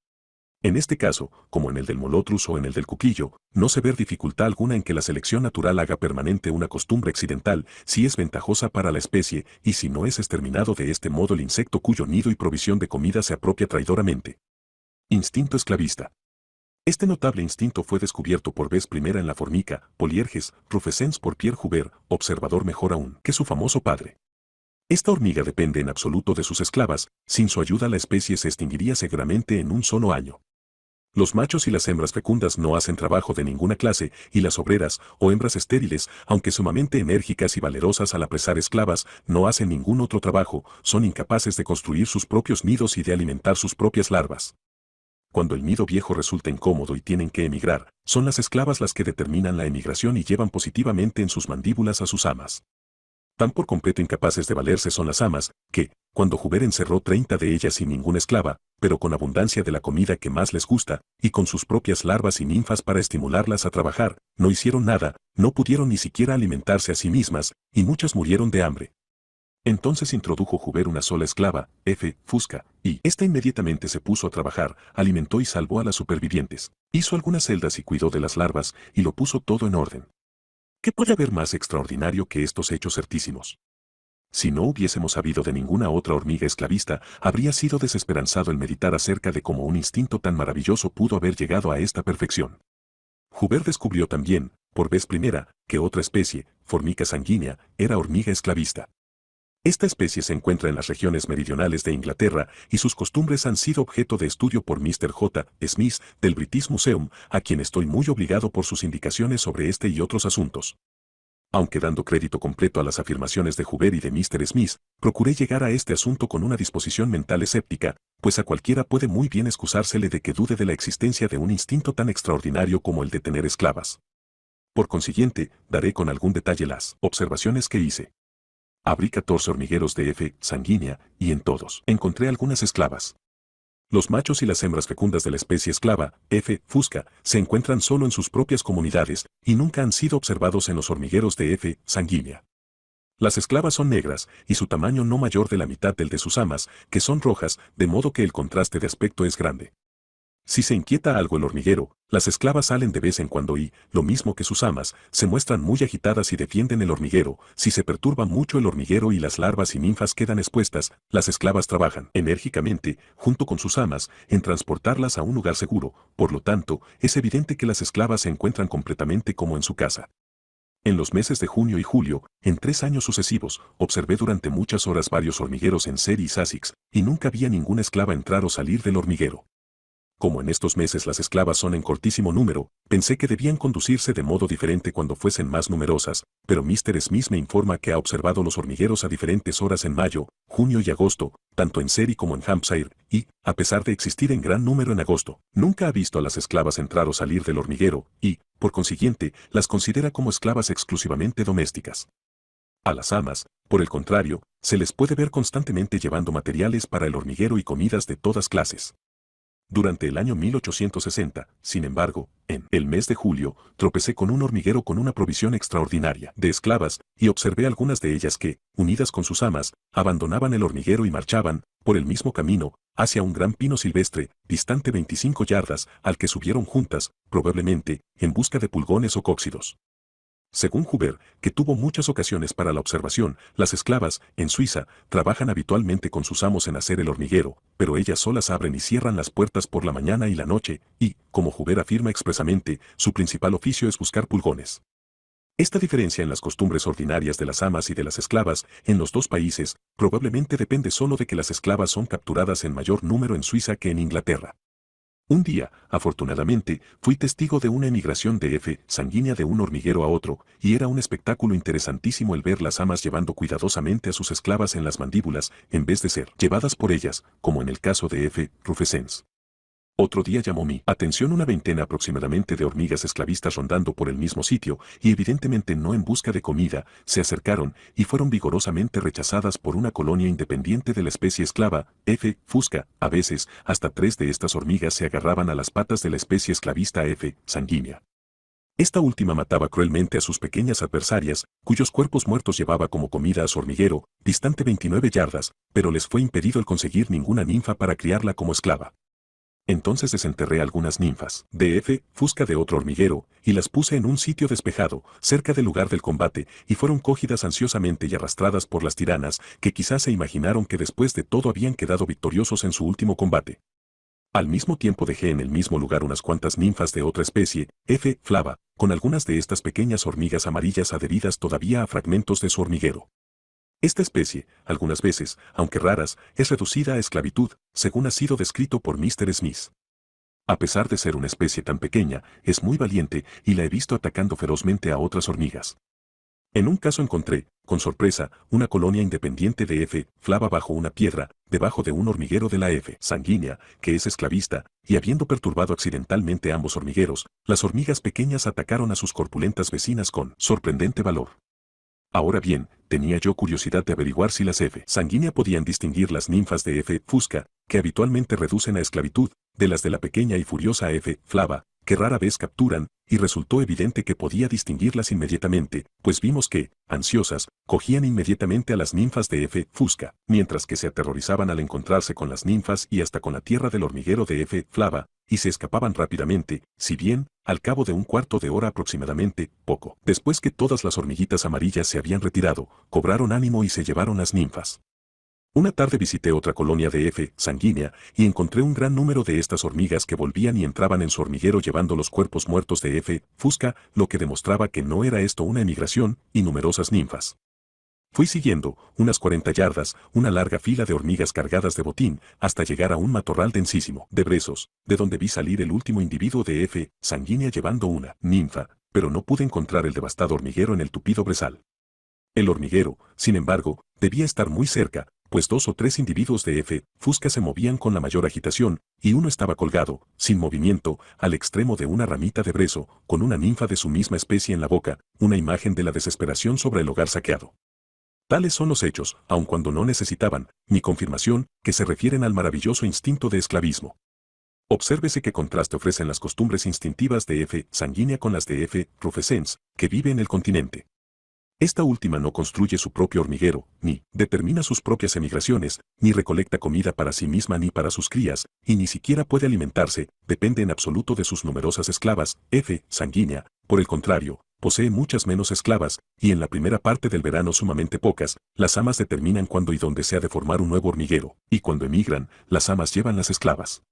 En este caso, como en el del Molotrus o en el del cuquillo, no se ve dificultad alguna en que la selección natural haga permanente una costumbre accidental si es ventajosa para la especie y si no es exterminado de este modo el insecto cuyo nido y provisión de comida se apropia traidoramente. Instinto esclavista. Este notable instinto fue descubierto por vez primera en la formica, Polierges rufescens por Pierre Huber, observador mejor aún que su famoso padre. Esta hormiga depende en absoluto de sus esclavas, sin su ayuda la especie se extinguiría seguramente en un solo año. Los machos y las hembras fecundas no hacen trabajo de ninguna clase, y las obreras, o hembras estériles, aunque sumamente enérgicas y valerosas al apresar esclavas, no hacen ningún otro trabajo, son incapaces de construir sus propios nidos y de alimentar sus propias larvas. Cuando el nido viejo resulta incómodo y tienen que emigrar, son las esclavas las que determinan la emigración y llevan positivamente en sus mandíbulas a sus amas. Tan por completo incapaces de valerse son las amas, que, cuando Huber encerró 30 de ellas sin ninguna esclava, pero con abundancia de la comida que más les gusta, y con sus propias larvas y ninfas para estimularlas a trabajar, no hicieron nada, no pudieron ni siquiera alimentarse a sí mismas, y muchas murieron de hambre. Entonces introdujo Huber una sola esclava, F. Fusca, y ésta inmediatamente se puso a trabajar, alimentó y salvó a las supervivientes, hizo algunas celdas y cuidó de las larvas, y lo puso todo en orden. ¿Qué puede haber más extraordinario que estos hechos certísimos? Si no hubiésemos sabido de ninguna otra hormiga esclavista, habría sido desesperanzado el meditar acerca de cómo un instinto tan maravilloso pudo haber llegado a esta perfección. Huber descubrió también, por vez primera, que otra especie, Formica sanguínea, era hormiga esclavista. Esta especie se encuentra en las regiones meridionales de Inglaterra y sus costumbres han sido objeto de estudio por Mr. J. Smith del British Museum, a quien estoy muy obligado por sus indicaciones sobre este y otros asuntos. Aunque dando crédito completo a las afirmaciones de Huber y de Mr. Smith, procuré llegar a este asunto con una disposición mental escéptica, pues a cualquiera puede muy bien excusársele de que dude de la existencia de un instinto tan extraordinario como el de tener esclavas. Por consiguiente, daré con algún detalle las observaciones que hice. Abrí 14 hormigueros de F. sanguínea, y en todos encontré algunas esclavas. Los machos y las hembras fecundas de la especie esclava, F. fusca, se encuentran solo en sus propias comunidades y nunca han sido observados en los hormigueros de F. sanguínea. Las esclavas son negras y su tamaño no mayor de la mitad del de sus amas, que son rojas, de modo que el contraste de aspecto es grande. Si se inquieta algo el hormiguero, las esclavas salen de vez en cuando y, lo mismo que sus amas, se muestran muy agitadas y defienden el hormiguero. Si se perturba mucho el hormiguero y las larvas y ninfas quedan expuestas, las esclavas trabajan enérgicamente, junto con sus amas, en transportarlas a un lugar seguro. Por lo tanto, es evidente que las esclavas se encuentran completamente como en su casa. En los meses de junio y julio, en 3 años sucesivos, observé durante muchas horas varios hormigueros en Surrey y Sussex, y nunca vi a ninguna esclava entrar o salir del hormiguero. Como en estos meses las esclavas son en cortísimo número, pensé que debían conducirse de modo diferente cuando fuesen más numerosas, pero Mr. Smith me informa que ha observado los hormigueros a diferentes horas en mayo, junio y agosto, tanto en Surrey como en Hampshire, y, a pesar de existir en gran número en agosto, nunca ha visto a las esclavas entrar o salir del hormiguero, y, por consiguiente, las considera como esclavas exclusivamente domésticas. A las amas, por el contrario, se les puede ver constantemente llevando materiales para el hormiguero y comidas de todas clases. Durante el año 1860, sin embargo, en el mes de julio, tropecé con un hormiguero con una provisión extraordinaria de esclavas, y observé algunas de ellas que, unidas con sus amas, abandonaban el hormiguero y marchaban, por el mismo camino, hacia un gran pino silvestre, distante 25 yardas, al que subieron juntas, probablemente, en busca de pulgones o cóccidos. Según Huber, que tuvo muchas ocasiones para la observación, las esclavas, en Suiza, trabajan habitualmente con sus amos en hacer el hormiguero, pero ellas solas abren y cierran las puertas por la mañana y la noche, y, como Huber afirma expresamente, su principal oficio es buscar pulgones. Esta diferencia en las costumbres ordinarias de las amas y de las esclavas, en los dos países, probablemente depende solo de que las esclavas son capturadas en mayor número en Suiza que en Inglaterra. Un día, afortunadamente, fui testigo de una emigración de F. sanguínea de un hormiguero a otro, y era un espectáculo interesantísimo el ver las amas llevando cuidadosamente a sus esclavas en las mandíbulas, en vez de ser llevadas por ellas, como en el caso de F. rufescens. Otro día llamó mi atención una veintena aproximadamente de hormigas esclavistas rondando por el mismo sitio, y evidentemente no en busca de comida, se acercaron y fueron vigorosamente rechazadas por una colonia independiente de la especie esclava, F. fusca. A veces, hasta 3 de estas hormigas se agarraban a las patas de la especie esclavista F. sanguínea. Esta última mataba cruelmente a sus pequeñas adversarias, cuyos cuerpos muertos llevaba como comida a su hormiguero, distante 29 yardas, pero les fue impedido el conseguir ninguna ninfa para criarla como esclava. Entonces desenterré algunas ninfas de F. fusca de otro hormiguero, y las puse en un sitio despejado, cerca del lugar del combate, y fueron cogidas ansiosamente y arrastradas por las tiranas, que quizás se imaginaron que después de todo habían quedado victoriosos en su último combate. Al mismo tiempo dejé en el mismo lugar unas cuantas ninfas de otra especie, F. flava, con algunas de estas pequeñas hormigas amarillas adheridas todavía a fragmentos de su hormiguero. Esta especie, algunas veces, aunque raras, es reducida a esclavitud, según ha sido descrito por Mr. Smith. A pesar de ser una especie tan pequeña, es muy valiente y la he visto atacando ferozmente a otras hormigas. En un caso encontré, con sorpresa, una colonia independiente de F. flava bajo una piedra, debajo de un hormiguero de la F. sanguínea, que es esclavista, y habiendo perturbado accidentalmente ambos hormigueros, las hormigas pequeñas atacaron a sus corpulentas vecinas con sorprendente valor. Ahora bien, tenía yo curiosidad de averiguar si las F. sanguínea podían distinguir las ninfas de F. fusca, que habitualmente reducen a esclavitud, de las de la pequeña y furiosa F. flava, que rara vez capturan, y resultó evidente que podía distinguirlas inmediatamente, pues vimos que, ansiosas, cogían inmediatamente a las ninfas de F. fusca, mientras que se aterrorizaban al encontrarse con las ninfas y hasta con la tierra del hormiguero de F. flava, y se escapaban rápidamente, si bien, al cabo de un cuarto de hora aproximadamente, poco después que todas las hormiguitas amarillas se habían retirado, cobraron ánimo y se llevaron las ninfas. Una tarde visité otra colonia de F. sanguínea y encontré un gran número de estas hormigas que volvían y entraban en su hormiguero llevando los cuerpos muertos de F. fusca, lo que demostraba que no era esto una emigración, y numerosas ninfas. Fui siguiendo, unas 40 yardas, una larga fila de hormigas cargadas de botín, hasta llegar a un matorral densísimo de brezos, de donde vi salir el último individuo de F. sanguínea llevando una ninfa, pero no pude encontrar el devastado hormiguero en el tupido brezal. El hormiguero, sin embargo, debía estar muy cerca, pues 2 o 3 individuos de F. fusca se movían con la mayor agitación, y uno estaba colgado, sin movimiento, al extremo de una ramita de brezo, con una ninfa de su misma especie en la boca, una imagen de la desesperación sobre el hogar saqueado. Tales son los hechos, aun cuando no necesitaban, ni confirmación, que se refieren al maravilloso instinto de esclavismo. Obsérvese qué contraste ofrecen las costumbres instintivas de F. sanguínea con las de F. rufescens, que vive en el continente. Esta última no construye su propio hormiguero, ni determina sus propias emigraciones, ni recolecta comida para sí misma ni para sus crías, y ni siquiera puede alimentarse, depende en absoluto de sus numerosas esclavas. F. sanguínea, por el contrario, posee muchas menos esclavas, y en la primera parte del verano sumamente pocas. Las amas determinan cuándo y dónde se ha de formar un nuevo hormiguero, y cuando emigran, las amas llevan las esclavas.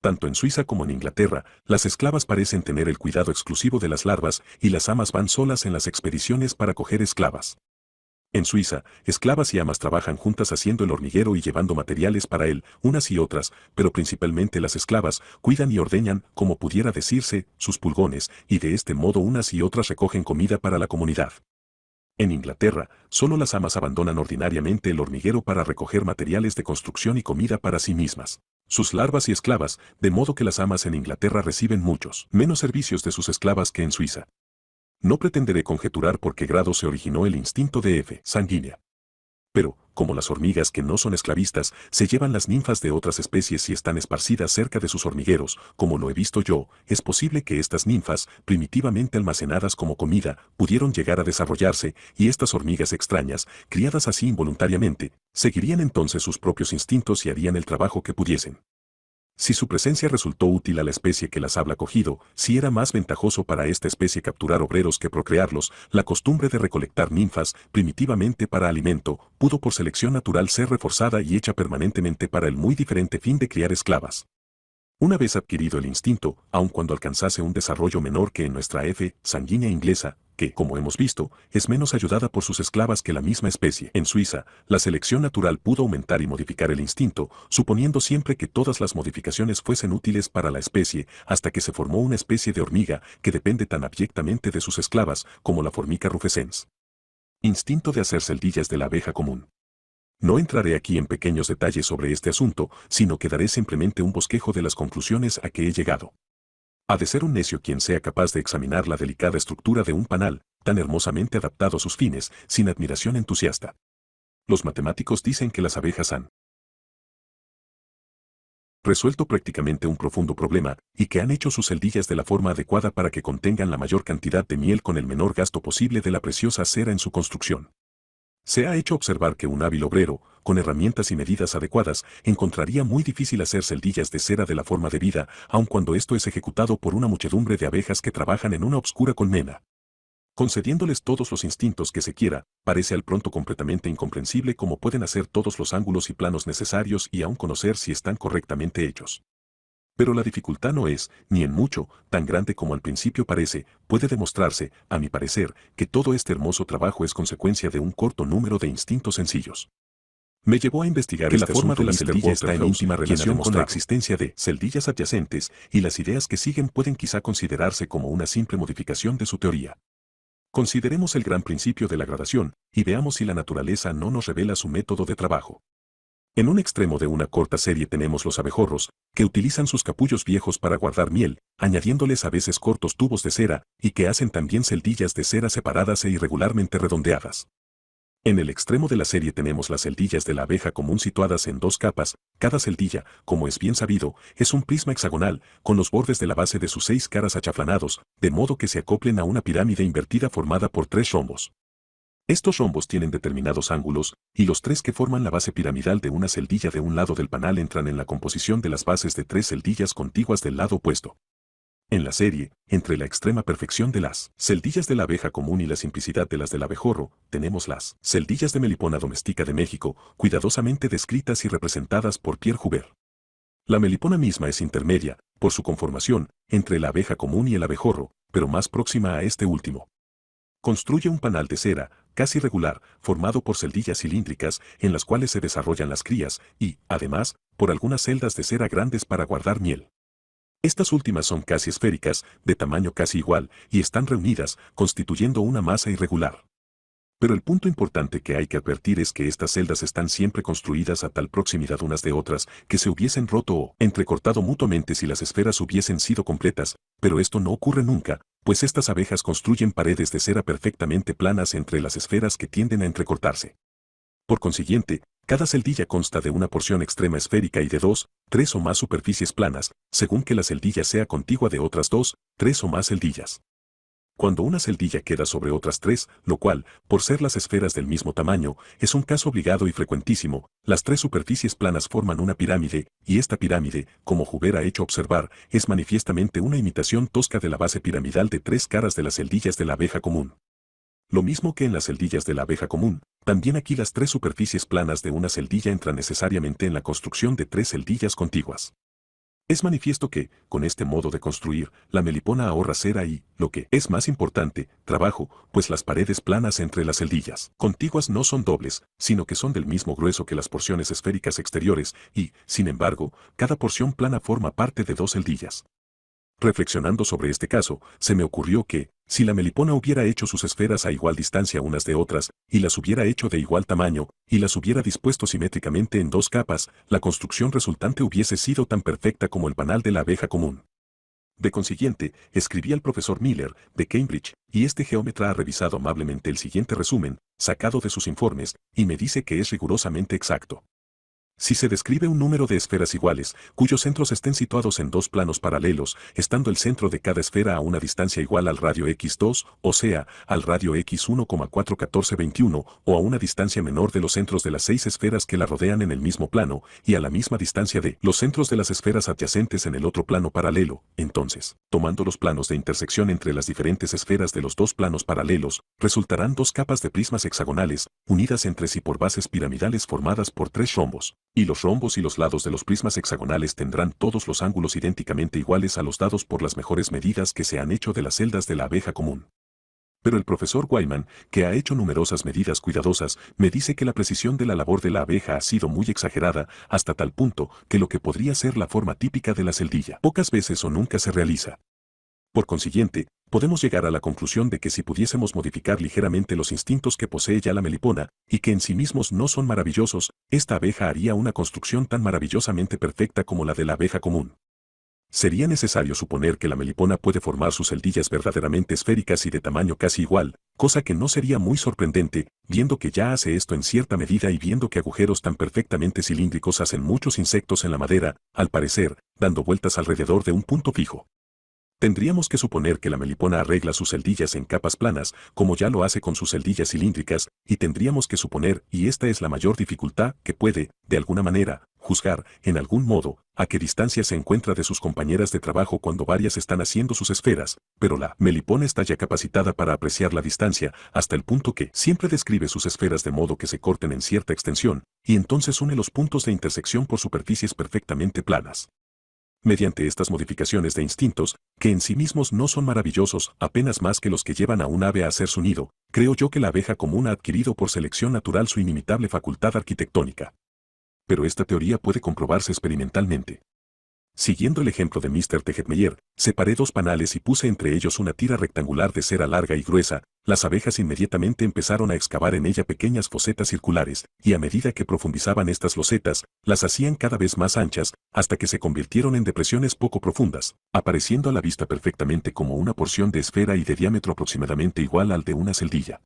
Tanto en Suiza como en Inglaterra, las esclavas parecen tener el cuidado exclusivo de las larvas y las amas van solas en las expediciones para coger esclavas. En Suiza, esclavas y amas trabajan juntas haciendo el hormiguero y llevando materiales para él, unas y otras, pero principalmente las esclavas cuidan y ordeñan, como pudiera decirse, sus pulgones, y de este modo unas y otras recogen comida para la comunidad. En Inglaterra, solo las amas abandonan ordinariamente el hormiguero para recoger materiales de construcción y comida para sí mismas. Sus larvas y esclavas, de modo que las amas en Inglaterra reciben muchos menos servicios de sus esclavas que en Suiza. No pretenderé conjeturar por qué grado se originó el instinto de F. sanguínea. Pero, como las hormigas que no son esclavistas, se llevan las ninfas de otras especies y están esparcidas cerca de sus hormigueros, como lo he visto yo, es posible que estas ninfas, primitivamente almacenadas como comida, pudieron llegar a desarrollarse, y estas hormigas extrañas, criadas así involuntariamente, seguirían entonces sus propios instintos y harían el trabajo que pudiesen. Si su presencia resultó útil a la especie que las habla cogido, si era más ventajoso para esta especie capturar obreros que procrearlos, la costumbre de recolectar ninfas, primitivamente para alimento, pudo por selección natural ser reforzada y hecha permanentemente para el muy diferente fin de criar esclavas. Una vez adquirido el instinto, aun cuando alcanzase un desarrollo menor que en nuestra F. sanguínea inglesa, que, como hemos visto, es menos ayudada por sus esclavas que la misma especie. En Suiza, la selección natural pudo aumentar y modificar el instinto, suponiendo siempre que todas las modificaciones fuesen útiles para la especie, hasta que se formó una especie de hormiga que depende tan abyectamente de sus esclavas como la Formica rufescens. Instinto de hacer celdillas de la abeja común. No entraré aquí en pequeños detalles sobre este asunto, sino que daré simplemente un bosquejo de las conclusiones a que he llegado. Ha de ser un necio quien sea capaz de examinar la delicada estructura de un panal, tan hermosamente adaptado a sus fines, sin admiración entusiasta. Los matemáticos dicen que las abejas han resuelto prácticamente un profundo problema, y que han hecho sus celdillas de la forma adecuada para que contengan la mayor cantidad de miel con el menor gasto posible de la preciosa cera en su construcción. Se ha hecho observar que un hábil obrero, con herramientas y medidas adecuadas, encontraría muy difícil hacer celdillas de cera de la forma debida, aun cuando esto es ejecutado por una muchedumbre de abejas que trabajan en una obscura colmena. Concediéndoles todos los instintos que se quiera, parece al pronto completamente incomprensible cómo pueden hacer todos los ángulos y planos necesarios y aún conocer si están correctamente hechos. Pero la dificultad no es, ni en mucho, tan grande como al principio parece. Puede demostrarse, a mi parecer, que todo este hermoso trabajo es consecuencia de un corto número de instintos sencillos. Me llevó a investigar que la forma de la celdilla está en íntima relación con la existencia de celdillas adyacentes, y las ideas que siguen pueden quizá considerarse como una simple modificación de su teoría. Consideremos el gran principio de la gradación, y veamos si la naturaleza no nos revela su método de trabajo. En un extremo de una corta serie tenemos los abejorros, que utilizan sus capullos viejos para guardar miel, añadiéndoles a veces cortos tubos de cera, y que hacen también celdillas de cera separadas e irregularmente redondeadas. En el extremo de la serie tenemos las celdillas de la abeja común situadas en 2 capas. Cada celdilla, como es bien sabido, es un prisma hexagonal, con los bordes de la base de sus 6 caras achaflanados, de modo que se acoplen a una pirámide invertida formada por 3 rombos. Estos rombos tienen determinados ángulos, y los 3 que forman la base piramidal de una celdilla de un lado del panal entran en la composición de las bases de 3 celdillas contiguas del lado opuesto. En la serie, entre la extrema perfección de las celdillas de la abeja común y la simplicidad de las del abejorro, tenemos las celdillas de Melipona domestica de México, cuidadosamente descritas y representadas por Pierre Joubert. La melipona misma es intermedia, por su conformación, entre la abeja común y el abejorro, pero más próxima a este último. Construye un panal de cera, casi regular, formado por celdillas cilíndricas en las cuales se desarrollan las crías y, además, por algunas celdas de cera grandes para guardar miel. Estas últimas son casi esféricas, de tamaño casi igual, y están reunidas, constituyendo una masa irregular. Pero el punto importante que hay que advertir es que estas celdas están siempre construidas a tal proximidad unas de otras que se hubiesen roto o entrecortado mutuamente si las esferas hubiesen sido completas, pero esto no ocurre nunca, pues estas abejas construyen paredes de cera perfectamente planas entre las esferas que tienden a entrecortarse. Por consiguiente, cada celdilla consta de una porción extrema esférica y de 2, 3 o más superficies planas, según que la celdilla sea contigua de otras 2, 3 o más celdillas. Cuando una celdilla queda sobre otras 3, lo cual, por ser las esferas del mismo tamaño, es un caso obligado y frecuentísimo, las 3 superficies planas forman una pirámide, y esta pirámide, como Joubert ha hecho observar, es manifiestamente una imitación tosca de la base piramidal de 3 caras de las celdillas de la abeja común. Lo mismo que en las celdillas de la abeja común, también aquí las 3 superficies planas de una celdilla entran necesariamente en la construcción de 3 celdillas contiguas. Es manifiesto que, con este modo de construir, la melipona ahorra cera y, lo que es más importante, trabajo, pues las paredes planas entre las celdillas contiguas no son dobles, sino que son del mismo grueso que las porciones esféricas exteriores y, sin embargo, cada porción plana forma parte de 2 celdillas. Reflexionando sobre este caso, se me ocurrió que, si la melipona hubiera hecho sus esferas a igual distancia unas de otras, y las hubiera hecho de igual tamaño, y las hubiera dispuesto simétricamente en 2 capas, la construcción resultante hubiese sido tan perfecta como el panal de la abeja común. De consiguiente, escribí al profesor Miller, de Cambridge, y este geómetra ha revisado amablemente el siguiente resumen, sacado de sus informes, y me dice que es rigurosamente exacto. Si se describe un número de esferas iguales, cuyos centros estén situados en 2 planos paralelos, estando el centro de cada esfera a una distancia igual al radio x2, o sea, al radio x1,41421, o a una distancia menor de los centros de las 6 esferas que la rodean en el mismo plano, y a la misma distancia de los centros de las esferas adyacentes en el otro plano paralelo, entonces, tomando los planos de intersección entre las diferentes esferas de los 2 planos paralelos, resultarán 2 capas de prismas hexagonales, unidas entre sí por bases piramidales formadas por 3 rombos. Y los rombos y los lados de los prismas hexagonales tendrán todos los ángulos idénticamente iguales a los dados por las mejores medidas que se han hecho de las celdas de la abeja común. Pero el profesor Wyman, que ha hecho numerosas medidas cuidadosas, me dice que la precisión de la labor de la abeja ha sido muy exagerada, hasta tal punto que lo que podría ser la forma típica de la celdilla pocas veces o nunca se realiza. Por consiguiente, podemos llegar a la conclusión de que si pudiésemos modificar ligeramente los instintos que posee ya la melipona, y que en sí mismos no son maravillosos, esta abeja haría una construcción tan maravillosamente perfecta como la de la abeja común. Sería necesario suponer que la melipona puede formar sus celdillas verdaderamente esféricas y de tamaño casi igual, cosa que no sería muy sorprendente, viendo que ya hace esto en cierta medida y viendo que agujeros tan perfectamente cilíndricos hacen muchos insectos en la madera, al parecer, dando vueltas alrededor de un punto fijo. Tendríamos que suponer que la melipona arregla sus celdillas en capas planas, como ya lo hace con sus celdillas cilíndricas, y tendríamos que suponer, y esta es la mayor dificultad, que puede, de alguna manera, juzgar, en algún modo, a qué distancia se encuentra de sus compañeras de trabajo cuando varias están haciendo sus esferas, pero la melipona está ya capacitada para apreciar la distancia, hasta el punto que siempre describe sus esferas de modo que se corten en cierta extensión, y entonces une los puntos de intersección por superficies perfectamente planas. Mediante estas modificaciones de instintos, que en sí mismos no son maravillosos, apenas más que los que llevan a un ave a hacer su nido, creo yo que la abeja común ha adquirido por selección natural su inimitable facultad arquitectónica. Pero esta teoría puede comprobarse experimentalmente. Siguiendo el ejemplo de Mr. Tegetmeyer, separé 2 panales y puse entre ellos una tira rectangular de cera larga y gruesa. Las abejas inmediatamente empezaron a excavar en ella pequeñas fosetas circulares, y a medida que profundizaban estas losetas, las hacían cada vez más anchas, hasta que se convirtieron en depresiones poco profundas, apareciendo a la vista perfectamente como una porción de esfera y de diámetro aproximadamente igual al de una celdilla.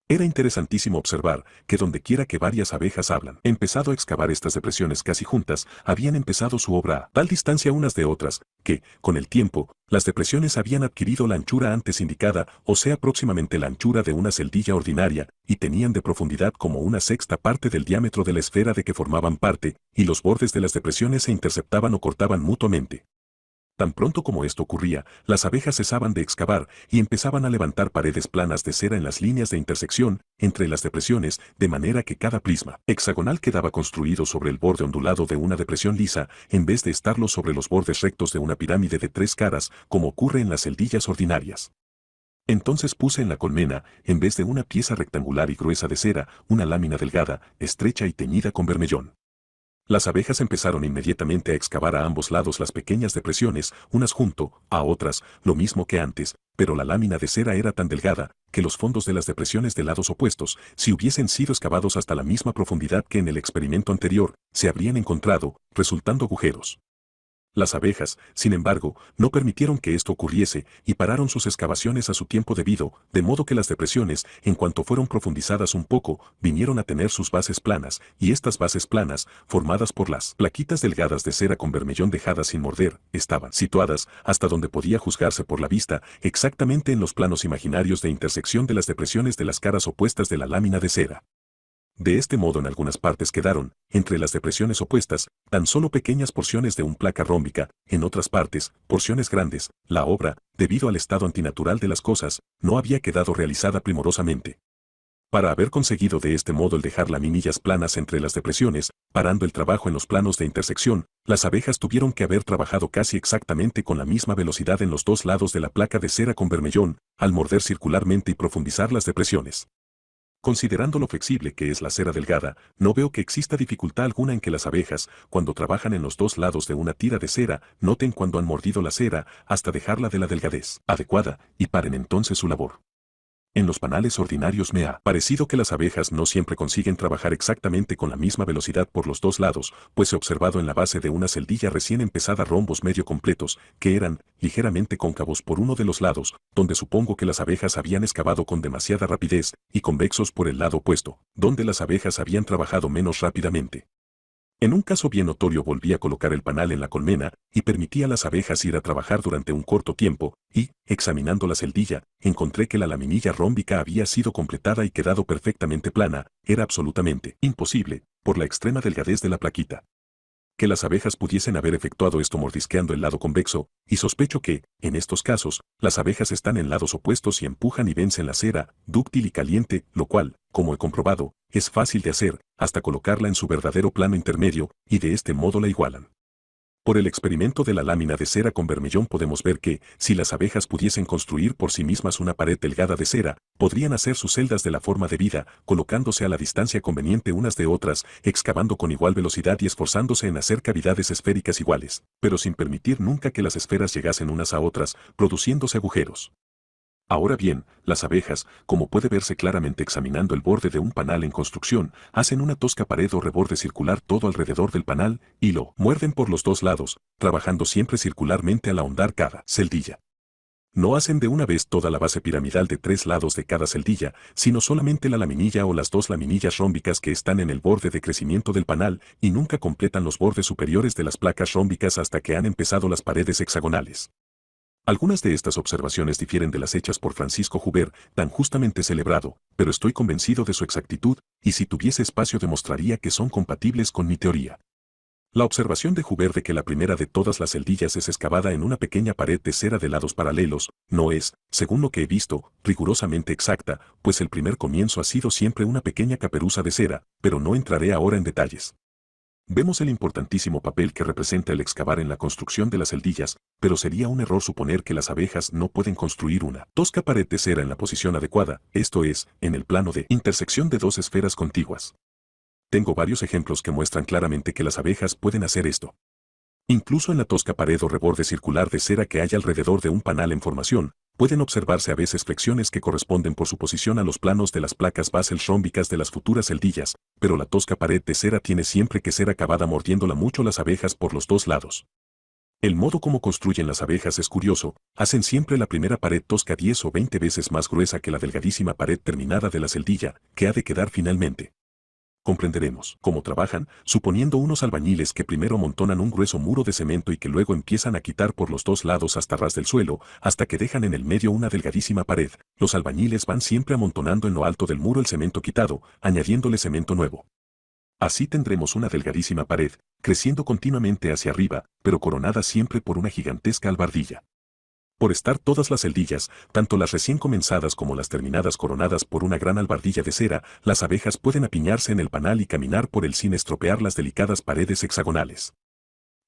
Era interesantísimo observar que dondequiera que varias abejas hablan, empezado a excavar estas depresiones casi juntas, habían empezado su obra a tal distancia unas de otras, que, con el tiempo, las depresiones habían adquirido la anchura antes indicada, o sea próximamente la anchura de una celdilla ordinaria, y tenían de profundidad como una sexta parte del diámetro de la esfera de que formaban parte, y los bordes de las depresiones se interceptaban o cortaban mutuamente. Tan pronto como esto ocurría, las abejas cesaban de excavar y empezaban a levantar paredes planas de cera en las líneas de intersección entre las depresiones, de manera que cada prisma hexagonal quedaba construido sobre el borde ondulado de una depresión lisa, en vez de estarlo sobre los bordes rectos de una pirámide de 3 caras, como ocurre en las celdillas ordinarias. Entonces puse en la colmena, en vez de una pieza rectangular y gruesa de cera, una lámina delgada, estrecha y teñida con bermellón. Las abejas empezaron inmediatamente a excavar a ambos lados las pequeñas depresiones, unas junto a otras, lo mismo que antes, pero la lámina de cera era tan delgada que los fondos de las depresiones de lados opuestos, si hubiesen sido excavados hasta la misma profundidad que en el experimento anterior, se habrían encontrado, resultando agujeros. Las abejas, sin embargo, no permitieron que esto ocurriese y pararon sus excavaciones a su tiempo debido, de modo que las depresiones, en cuanto fueron profundizadas un poco, vinieron a tener sus bases planas, y estas bases planas, formadas por las plaquitas delgadas de cera con bermellón dejadas sin morder, estaban situadas, hasta donde podía juzgarse por la vista, exactamente en los planos imaginarios de intersección de las depresiones de las caras opuestas de la lámina de cera. De este modo en algunas partes quedaron, entre las depresiones opuestas, tan solo pequeñas porciones de un placa rómbica, en otras partes, porciones grandes. La obra, debido al estado antinatural de las cosas, no había quedado realizada primorosamente. Para haber conseguido de este modo el dejar laminillas planas entre las depresiones, parando el trabajo en los planos de intersección, las abejas tuvieron que haber trabajado casi exactamente con la misma velocidad en los dos lados de la placa de cera con bermellón, al morder circularmente y profundizar las depresiones. Considerando lo flexible que es la cera delgada, no veo que exista dificultad alguna en que las abejas, cuando trabajan en los dos lados de una tira de cera, noten cuando han mordido la cera hasta dejarla de la delgadez adecuada y paren entonces su labor. En los panales ordinarios me ha parecido que las abejas no siempre consiguen trabajar exactamente con la misma velocidad por los dos lados, pues he observado en la base de una celdilla recién empezada rombos medio completos, que eran ligeramente cóncavos por uno de los lados, donde supongo que las abejas habían excavado con demasiada rapidez, y convexos por el lado opuesto, donde las abejas habían trabajado menos rápidamente. En un caso bien notorio volví a colocar el panal en la colmena y permití a las abejas ir a trabajar durante un corto tiempo y, examinando la celdilla, encontré que la laminilla rómbica había sido completada y quedado perfectamente plana. Era absolutamente imposible, por la extrema delgadez de la plaquita, que las abejas pudiesen haber efectuado esto mordisqueando el lado convexo, y sospecho que, en estos casos, las abejas están en lados opuestos y empujan y vencen la cera, dúctil y caliente, lo cual, como he comprobado, es fácil de hacer, hasta colocarla en su verdadero plano intermedio, y de este modo la igualan. Por el experimento de la lámina de cera con bermellón podemos ver que, si las abejas pudiesen construir por sí mismas una pared delgada de cera, podrían hacer sus celdas de la forma debida, colocándose a la distancia conveniente unas de otras, excavando con igual velocidad y esforzándose en hacer cavidades esféricas iguales, pero sin permitir nunca que las esferas llegasen unas a otras, produciéndose agujeros. Ahora bien, las abejas, como puede verse claramente examinando el borde de un panal en construcción, hacen una tosca pared o reborde circular todo alrededor del panal, y lo muerden por los dos lados, trabajando siempre circularmente al ahondar cada celdilla. No hacen de una vez toda la base piramidal de 3 lados de cada celdilla, sino solamente la laminilla o las dos laminillas rómbicas que están en el borde de crecimiento del panal, y nunca completan los bordes superiores de las placas rómbicas hasta que han empezado las paredes hexagonales. Algunas de estas observaciones difieren de las hechas por Francisco Huber, tan justamente celebrado, pero estoy convencido de su exactitud, y si tuviese espacio demostraría que son compatibles con mi teoría. La observación de Huber de que la primera de todas las celdillas es excavada en una pequeña pared de cera de lados paralelos, no es, según lo que he visto, rigurosamente exacta, pues el primer comienzo ha sido siempre una pequeña caperuza de cera, pero no entraré ahora en detalles. Vemos el importantísimo papel que representa el excavar en la construcción de las celdillas, pero sería un error suponer que las abejas no pueden construir una tosca pared de cera en la posición adecuada, esto es, en el plano de intersección de dos esferas contiguas. Tengo varios ejemplos que muestran claramente que las abejas pueden hacer esto. Incluso en la tosca pared o reborde circular de cera que hay alrededor de un panal en formación, pueden observarse a veces flexiones que corresponden por su posición a los planos de las placas bases rómbicas de las futuras celdillas, pero la tosca pared de cera tiene siempre que ser acabada mordiéndola mucho las abejas por los dos lados. El modo como construyen las abejas es curioso, hacen siempre la primera pared tosca 10 o 20 veces más gruesa que la delgadísima pared terminada de la celdilla, que ha de quedar finalmente. Comprenderemos cómo trabajan, suponiendo unos albañiles que primero amontonan un grueso muro de cemento y que luego empiezan a quitar por los dos lados hasta ras del suelo, hasta que dejan en el medio una delgadísima pared. Los albañiles van siempre amontonando en lo alto del muro el cemento quitado, añadiéndole cemento nuevo. Así tendremos una delgadísima pared, creciendo continuamente hacia arriba, pero coronada siempre por una gigantesca albardilla. Por estar todas las celdillas, tanto las recién comenzadas como las terminadas coronadas por una gran albardilla de cera, las abejas pueden apiñarse en el panal y caminar por él sin estropear las delicadas paredes hexagonales.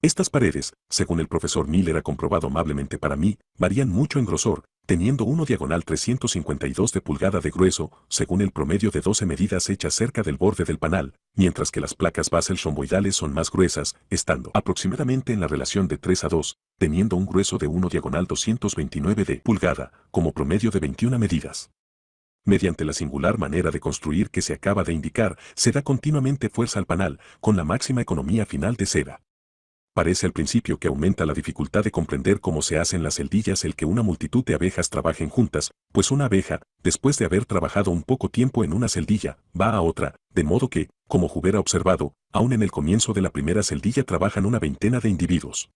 Estas paredes, según el profesor Miller ha comprobado amablemente para mí, varían mucho en grosor, teniendo uno diagonal 352 de pulgada de grueso, según el promedio de 12 medidas hechas cerca del borde del panal, mientras que las placas Basel romboidales son más gruesas, estando aproximadamente en la relación de 3 a 2, teniendo un grueso de 1 diagonal 229 de pulgada, como promedio de 21 medidas. Mediante la singular manera de construir que se acaba de indicar, se da continuamente fuerza al panal, con la máxima economía final de cera. Parece al principio que aumenta la dificultad de comprender cómo se hacen las celdillas el que una multitud de abejas trabajen juntas, pues una abeja, después de haber trabajado un poco tiempo en una celdilla, va a otra, de modo que, como hubiera observado, aún en el comienzo de la primera celdilla trabajan una veintena de individuos.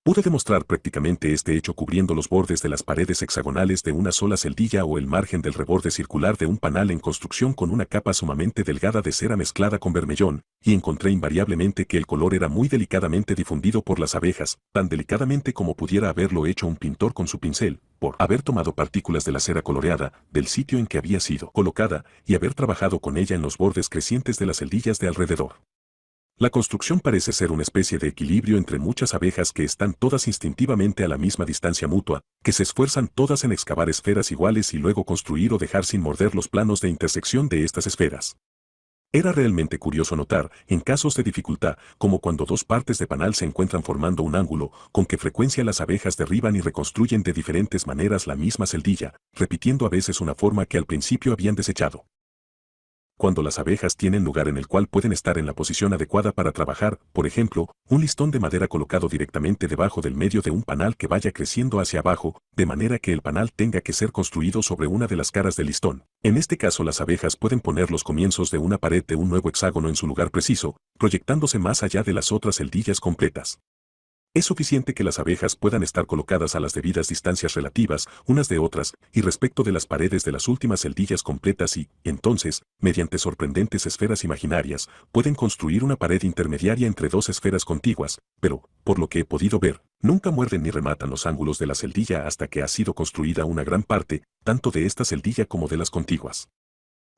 Pude demostrar prácticamente este hecho cubriendo los bordes de las paredes hexagonales de una sola celdilla o el margen del reborde circular de un panal en construcción con una capa sumamente delgada de cera mezclada con bermellón, y encontré invariablemente que el color era muy delicadamente difundido por las abejas, tan delicadamente como pudiera haberlo hecho un pintor con su pincel, por haber tomado partículas de la cera coloreada, del sitio en que había sido colocada, y haber trabajado con ella en los bordes crecientes de las celdillas de alrededor. La construcción parece ser una especie de equilibrio entre muchas abejas que están todas instintivamente a la misma distancia mutua, que se esfuerzan todas en excavar esferas iguales y luego construir o dejar sin morder los planos de intersección de estas esferas. Era realmente curioso notar, en casos de dificultad, como cuando dos partes de panal se encuentran formando un ángulo, con qué frecuencia las abejas derriban y reconstruyen de diferentes maneras la misma celdilla, repitiendo a veces una forma que al principio habían desechado. Cuando las abejas tienen lugar en el cual pueden estar en la posición adecuada para trabajar, por ejemplo, un listón de madera colocado directamente debajo del medio de un panal que vaya creciendo hacia abajo, de manera que el panal tenga que ser construido sobre una de las caras del listón. En este caso las abejas pueden poner los comienzos de una pared de un nuevo hexágono en su lugar preciso, proyectándose más allá de las otras celdillas completas. Es suficiente que las abejas puedan estar colocadas a las debidas distancias relativas unas de otras y respecto de las paredes de las últimas celdillas completas y, entonces, mediante sorprendentes esferas imaginarias, pueden construir una pared intermediaria entre dos esferas contiguas, pero, por lo que he podido ver, nunca muerden ni rematan los ángulos de la celdilla hasta que ha sido construida una gran parte, tanto de esta celdilla como de las contiguas.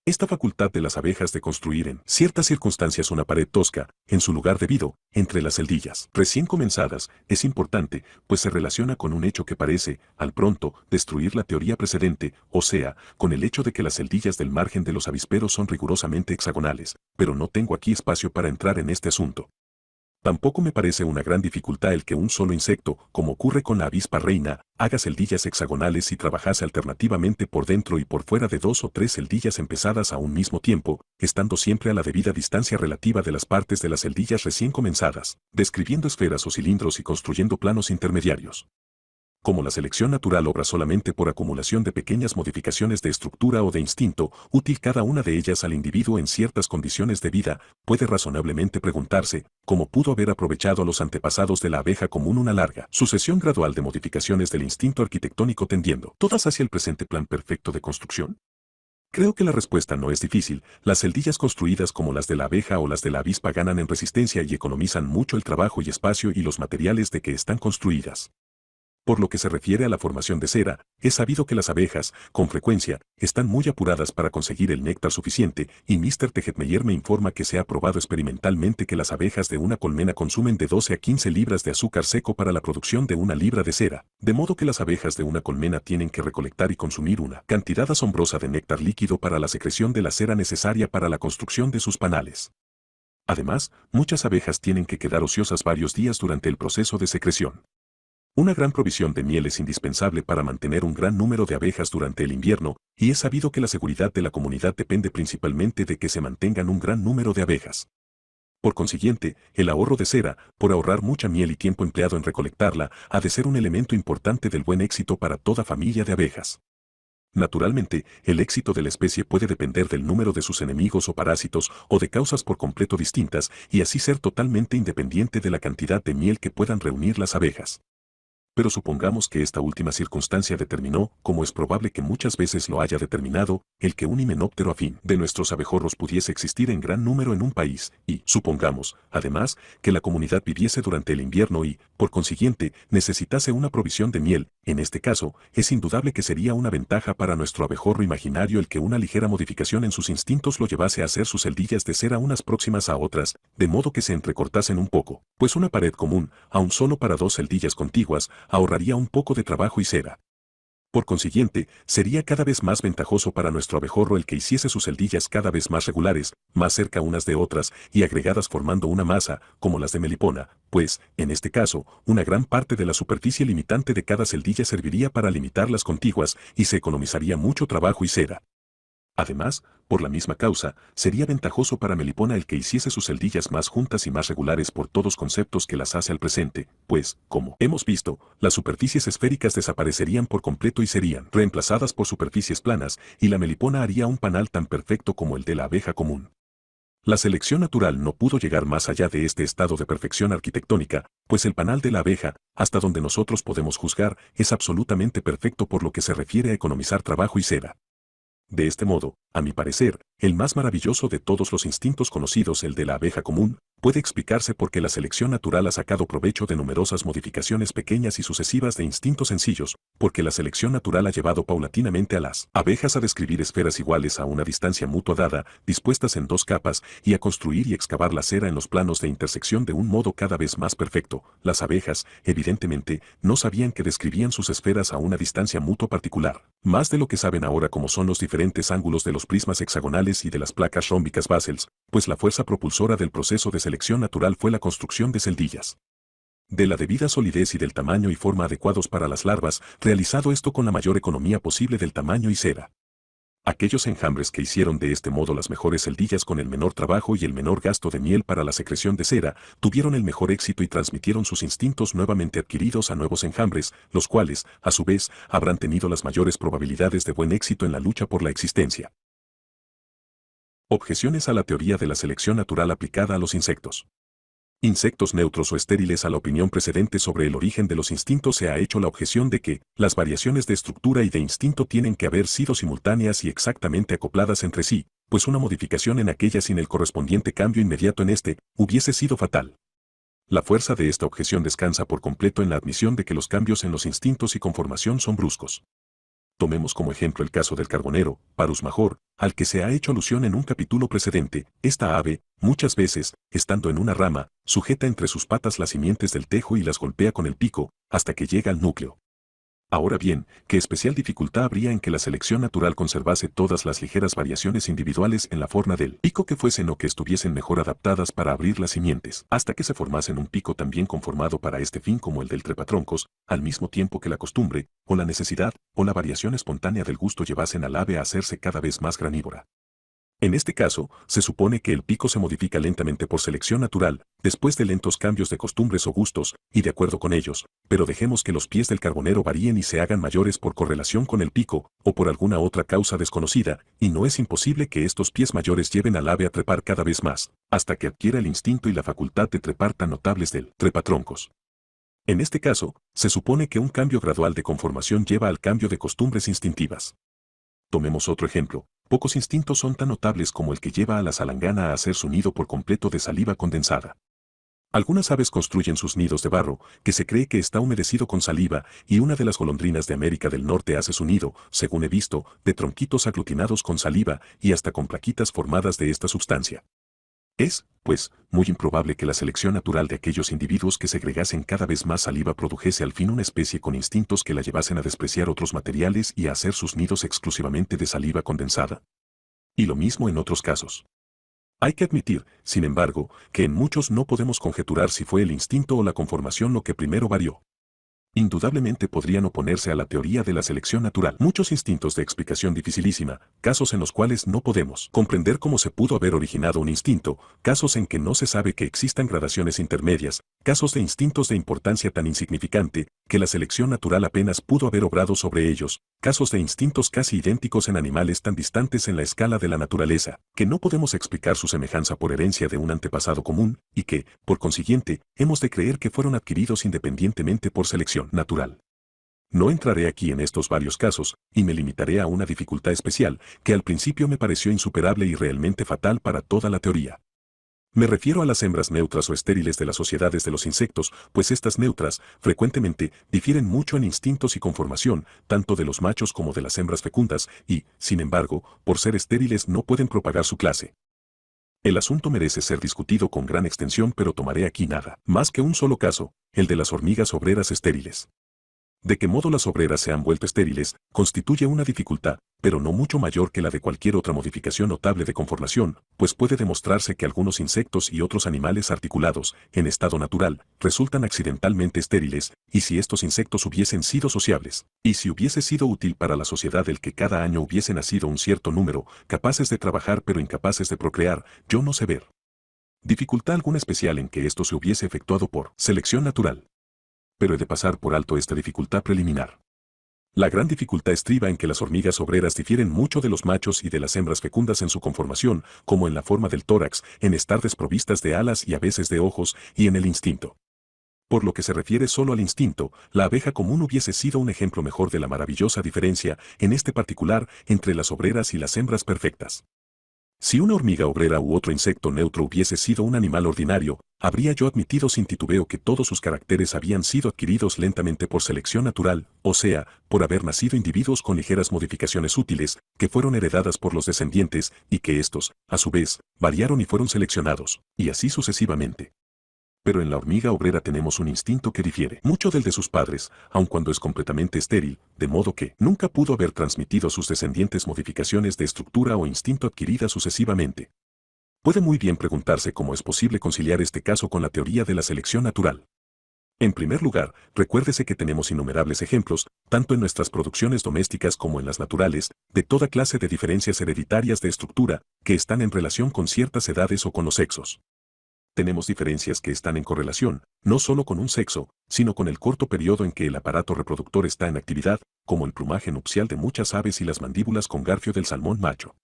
Esta facultad de las abejas de construir en ciertas circunstancias una pared tosca, en su lugar debido, entre las celdillas recién comenzadas, es importante, pues se relaciona con un hecho que parece, al pronto, destruir la teoría precedente, o sea, con el hecho de que las celdillas del margen de los avisperos son rigurosamente hexagonales, pero no tengo aquí espacio para entrar en este asunto. Tampoco me parece una gran dificultad el que un solo insecto, como ocurre con la avispa reina, haga celdillas hexagonales y trabajase alternativamente por dentro y por fuera de dos o tres celdillas empezadas a un mismo tiempo, estando siempre a la debida distancia relativa de las partes de las celdillas recién comenzadas, describiendo esferas o cilindros y construyendo planos intermediarios. Como la selección natural obra solamente por acumulación de pequeñas modificaciones de estructura o de instinto, útil cada una de ellas al individuo en ciertas condiciones de vida, puede razonablemente preguntarse, ¿cómo pudo haber aprovechado a los antepasados de la abeja común una larga sucesión gradual de modificaciones del instinto arquitectónico tendiendo todas hacia el presente plan perfecto de construcción? Creo que la respuesta no es difícil. Las celdillas construidas como las de la abeja o las de la avispa ganan en resistencia y economizan mucho el trabajo y espacio y los materiales de que están construidas. Por lo que se refiere a la formación de cera, es sabido que las abejas, con frecuencia, están muy apuradas para conseguir el néctar suficiente, y Mr. Tegetmeyer me informa que se ha probado experimentalmente que las abejas de una colmena consumen de 12 a 15 libras de azúcar seco para la producción de una libra de cera, de modo que las abejas de una colmena tienen que recolectar y consumir una cantidad asombrosa de néctar líquido para la secreción de la cera necesaria para la construcción de sus panales. Además, muchas abejas tienen que quedar ociosas varios días durante el proceso de secreción. Una gran provisión de miel es indispensable para mantener un gran número de abejas durante el invierno, y es sabido que la seguridad de la comunidad depende principalmente de que se mantengan un gran número de abejas. Por consiguiente, el ahorro de cera, por ahorrar mucha miel y tiempo empleado en recolectarla, ha de ser un elemento importante del buen éxito para toda familia de abejas. Naturalmente, el éxito de la especie puede depender del número de sus enemigos o parásitos o de causas por completo distintas y así ser totalmente independiente de la cantidad de miel que puedan reunir las abejas. pero supongamos que esta última circunstancia determinó, como es probable que muchas veces lo haya determinado, el que un himenóptero afín de nuestros abejorros pudiese existir en gran número en un país, y, supongamos, además, que la comunidad viviese durante el invierno y, por consiguiente, necesitase una provisión de miel. En este caso, es indudable que sería una ventaja para nuestro abejorro imaginario el que una ligera modificación en sus instintos lo llevase a hacer sus celdillas de cera unas próximas a otras, de modo que se entrecortasen un poco, pues una pared común, aun solo para dos celdillas contiguas, ahorraría un poco de trabajo y cera. Por consiguiente, sería cada vez más ventajoso para nuestro abejorro el que hiciese sus celdillas cada vez más regulares, más cerca unas de otras y agregadas formando una masa, como las de Melipona, pues, en este caso, una gran parte de la superficie limitante de cada celdilla serviría para limitar las contiguas y se economizaría mucho trabajo y cera. Además, por la misma causa, sería ventajoso para Melipona el que hiciese sus celdillas más juntas y más regulares por todos conceptos que las hace al presente, pues, como hemos visto, las superficies esféricas desaparecerían por completo y serían reemplazadas por superficies planas, y la Melipona haría un panal tan perfecto como el de la abeja común. La selección natural no pudo llegar más allá de este estado de perfección arquitectónica, pues el panal de la abeja, hasta donde nosotros podemos juzgar, es absolutamente perfecto por lo que se refiere a economizar trabajo y cera. De este modo, a mi parecer, el más maravilloso de todos los instintos conocidos, el de la abeja común, puede explicarse porque la selección natural ha sacado provecho de numerosas modificaciones pequeñas y sucesivas de instintos sencillos, porque la selección natural ha llevado paulatinamente a las abejas a describir esferas iguales a una distancia mutua dada, dispuestas en dos capas, y a construir y excavar la cera en los planos de intersección de un modo cada vez más perfecto. Las abejas, evidentemente, no sabían que describían sus esferas a una distancia mutua particular, más de lo que saben ahora como son los diferentes ángulos de los prismas hexagonales y de las placas rómbicas Basels, pues la fuerza propulsora del proceso de selección natural fue la construcción de celdillas de la debida solidez y del tamaño y forma adecuados para las larvas, realizado esto con la mayor economía posible del tamaño y cera. Aquellos enjambres que hicieron de este modo las mejores celdillas con el menor trabajo y el menor gasto de miel para la secreción de cera, tuvieron el mejor éxito y transmitieron sus instintos nuevamente adquiridos a nuevos enjambres, los cuales, a su vez, habrán tenido las mayores probabilidades de buen éxito en la lucha por la existencia. Objeciones a la teoría de la selección natural aplicada a los insectos. Insectos neutros o estériles. A la opinión precedente sobre el origen de los instintos se ha hecho la objeción de que las variaciones de estructura y de instinto tienen que haber sido simultáneas y exactamente acopladas entre sí, pues una modificación en aquella sin el correspondiente cambio inmediato en este hubiese sido fatal. La fuerza de esta objeción descansa por completo en la admisión de que los cambios en los instintos y conformación son bruscos. Tomemos como ejemplo el caso del carbonero, Parus major, al que se ha hecho alusión en un capítulo precedente. Esta ave, muchas veces, estando en una rama, sujeta entre sus patas las simientes del tejo y las golpea con el pico, hasta que llega al núcleo. Ahora bien, ¿qué especial dificultad habría en que la selección natural conservase todas las ligeras variaciones individuales en la forma del pico que fuesen o que estuviesen mejor adaptadas para abrir las simientes, hasta que se formasen un pico también conformado para este fin como el del trepatroncos, al mismo tiempo que la costumbre, o la necesidad, o la variación espontánea del gusto llevasen al ave a hacerse cada vez más granívora? En este caso, se supone que el pico se modifica lentamente por selección natural, después de lentos cambios de costumbres o gustos, y de acuerdo con ellos, pero dejemos que los pies del carbonero varíen y se hagan mayores por correlación con el pico, o por alguna otra causa desconocida, y no es imposible que estos pies mayores lleven al ave a trepar cada vez más, hasta que adquiera el instinto y la facultad de trepar tan notables del trepatroncos. En este caso, se supone que un cambio gradual de conformación lleva al cambio de costumbres instintivas. Tomemos otro ejemplo. Pocos instintos son tan notables como el que lleva a la salangana a hacer su nido por completo de saliva condensada. Algunas aves construyen sus nidos de barro, que se cree que está humedecido con saliva, y una de las golondrinas de América del Norte hace su nido, según he visto, de tronquitos aglutinados con saliva y hasta con plaquitas formadas de esta sustancia. Es, pues, muy improbable que la selección natural de aquellos individuos que segregasen cada vez más saliva produjese al fin una especie con instintos que la llevasen a despreciar otros materiales y a hacer sus nidos exclusivamente de saliva condensada. Y lo mismo en otros casos. Hay que admitir, sin embargo, que en muchos no podemos conjeturar si fue el instinto o la conformación lo que primero varió. Indudablemente podrían oponerse a la teoría de la selección natural muchos instintos de explicación dificilísima, casos en los cuales no podemos comprender cómo se pudo haber originado un instinto, casos en que no se sabe que existan gradaciones intermedias, casos de instintos de importancia tan insignificante que la selección natural apenas pudo haber obrado sobre ellos, casos de instintos casi idénticos en animales tan distantes en la escala de la naturaleza, que no podemos explicar su semejanza por herencia de un antepasado común, y que, por consiguiente, hemos de creer que fueron adquiridos independientemente por selección natural. No entraré aquí en estos varios casos, y me limitaré a una dificultad especial, que al principio me pareció insuperable y realmente fatal para toda la teoría. Me refiero a las hembras neutras o estériles de las sociedades de los insectos, pues estas neutras, frecuentemente, difieren mucho en instintos y conformación, tanto de los machos como de las hembras fecundas, y, sin embargo, por ser estériles no pueden propagar su clase. El asunto merece ser discutido con gran extensión, pero tomaré aquí nada más que un solo caso, el de las hormigas obreras estériles. De qué modo las obreras se han vuelto estériles, constituye una dificultad, pero no mucho mayor que la de cualquier otra modificación notable de conformación, pues puede demostrarse que algunos insectos y otros animales articulados, en estado natural, resultan accidentalmente estériles, y si estos insectos hubiesen sido sociables, y si hubiese sido útil para la sociedad el que cada año hubiese nacido un cierto número, capaces de trabajar pero incapaces de procrear, yo no sé ver dificultad alguna especial en que esto se hubiese efectuado por selección natural. Pero he de pasar por alto esta dificultad preliminar. La gran dificultad estriba en que las hormigas obreras difieren mucho de los machos y de las hembras fecundas en su conformación, como en la forma del tórax, en estar desprovistas de alas y a veces de ojos, y en el instinto. Por lo que se refiere solo al instinto, la abeja común hubiese sido un ejemplo mejor de la maravillosa diferencia, en este particular, entre las obreras y las hembras perfectas. Si una hormiga obrera u otro insecto neutro hubiese sido un animal ordinario, habría yo admitido sin titubeo que todos sus caracteres habían sido adquiridos lentamente por selección natural, o sea, por haber nacido individuos con ligeras modificaciones útiles, que fueron heredadas por los descendientes, y que estos, a su vez, variaron y fueron seleccionados, y así sucesivamente. Pero en la hormiga obrera tenemos un instinto que difiere mucho del de sus padres, aun cuando es completamente estéril, de modo que nunca pudo haber transmitido a sus descendientes modificaciones de estructura o instinto adquiridas sucesivamente. Puede muy bien preguntarse cómo es posible conciliar este caso con la teoría de la selección natural. En primer lugar, recuérdese que tenemos innumerables ejemplos, tanto en nuestras producciones domésticas como en las naturales, de toda clase de diferencias hereditarias de estructura, que están en relación con ciertas edades o con los sexos. Tenemos diferencias que están en correlación, no solo con un sexo, sino con el corto periodo en que el aparato reproductor está en actividad, como el plumaje nupcial de muchas aves y las mandíbulas con garfio del salmón macho.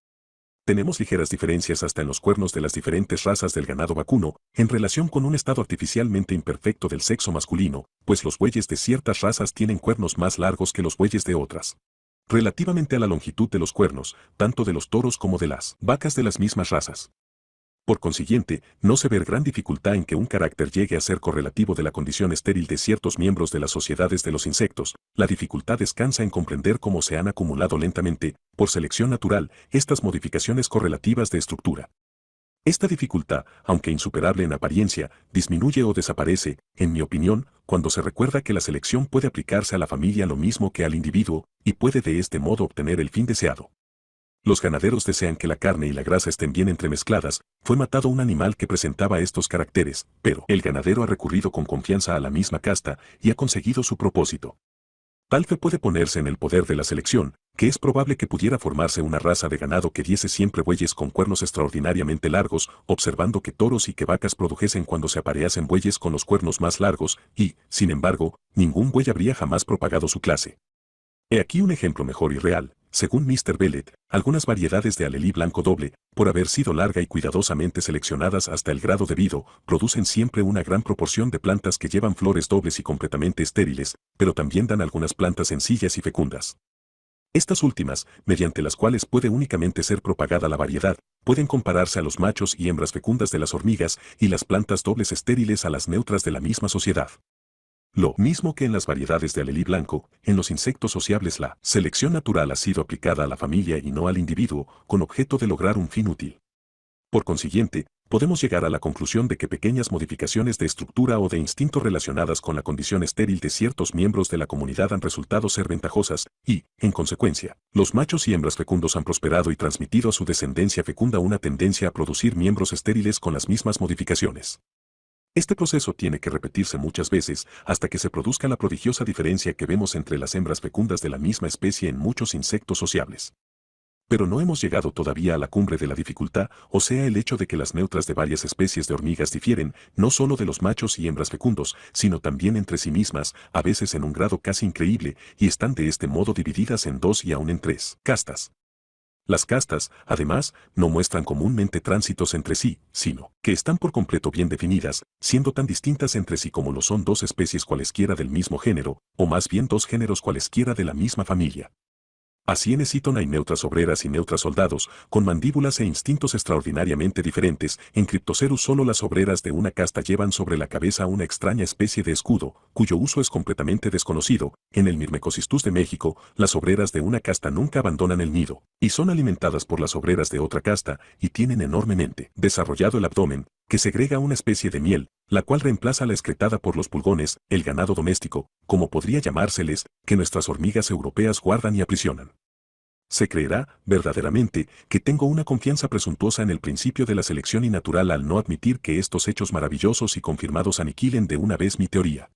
Tenemos ligeras diferencias hasta en los cuernos de las diferentes razas del ganado vacuno, en relación con un estado artificialmente imperfecto del sexo masculino, pues los bueyes de ciertas razas tienen cuernos más largos que los bueyes de otras. Relativamente a la longitud de los cuernos, tanto de los toros como de las vacas de las mismas razas. Por consiguiente, no se ve gran dificultad en que un carácter llegue a ser correlativo de la condición estéril de ciertos miembros de las sociedades de los insectos. La dificultad descansa en comprender cómo se han acumulado lentamente, por selección natural, estas modificaciones correlativas de estructura. Esta dificultad, aunque insuperable en apariencia, disminuye o desaparece, en mi opinión, cuando se recuerda que la selección puede aplicarse a la familia lo mismo que al individuo, y puede de este modo obtener el fin deseado. Los ganaderos desean que la carne y la grasa estén bien entremezcladas. Fue matado un animal que presentaba estos caracteres, pero el ganadero ha recurrido con confianza a la misma casta y ha conseguido su propósito. Tal fe puede ponerse en el poder de la selección, que es probable que pudiera formarse una raza de ganado que diese siempre bueyes con cuernos extraordinariamente largos, observando que toros y que vacas produjesen cuando se apareasen bueyes con los cuernos más largos, y, sin embargo, ningún buey habría jamás propagado su clase. He aquí un ejemplo mejor y real. Según Mr. Bellet, algunas variedades de alelí blanco doble, por haber sido larga y cuidadosamente seleccionadas hasta el grado debido, producen siempre una gran proporción de plantas que llevan flores dobles y completamente estériles, pero también dan algunas plantas sencillas y fecundas. Estas últimas, mediante las cuales puede únicamente ser propagada la variedad, pueden compararse a los machos y hembras fecundas de las hormigas y las plantas dobles estériles a las neutras de la misma sociedad. Lo mismo que en las variedades de alelí blanco, en los insectos sociables la selección natural ha sido aplicada a la familia y no al individuo, con objeto de lograr un fin útil. Por consiguiente, podemos llegar a la conclusión de que pequeñas modificaciones de estructura o de instinto relacionadas con la condición estéril de ciertos miembros de la comunidad han resultado ser ventajosas, y, en consecuencia, los machos y hembras fecundos han prosperado y transmitido a su descendencia fecunda una tendencia a producir miembros estériles con las mismas modificaciones. Este proceso tiene que repetirse muchas veces hasta que se produzca la prodigiosa diferencia que vemos entre las hembras fecundas de la misma especie en muchos insectos sociables. Pero no hemos llegado todavía a la cumbre de la dificultad, o sea el hecho de que las neutras de varias especies de hormigas difieren, no solo de los machos y hembras fecundos, sino también entre sí mismas, a veces en un grado casi increíble, y están de este modo divididas en dos y aún en tres castas. Las castas, además, no muestran comúnmente tránsitos entre sí, sino que están por completo bien definidas, siendo tan distintas entre sí como lo son dos especies cualesquiera del mismo género, o más bien dos géneros cualesquiera de la misma familia. Así en Eciton hay neutras obreras y neutras soldados, con mandíbulas e instintos extraordinariamente diferentes. En Cryptocerus solo las obreras de una casta llevan sobre la cabeza una extraña especie de escudo, cuyo uso es completamente desconocido. En el Myrmecocistus de México, las obreras de una casta nunca abandonan el nido, y son alimentadas por las obreras de otra casta, y tienen enormemente desarrollado el abdomen, que segrega una especie de miel, la cual reemplaza la excretada por los pulgones, el ganado doméstico, como podría llamárseles, que nuestras hormigas europeas guardan y aprisionan. Se creerá, verdaderamente, que tengo una confianza presuntuosa en el principio de la selección y natural al no admitir que estos hechos maravillosos y confirmados aniquilen de una vez mi teoría.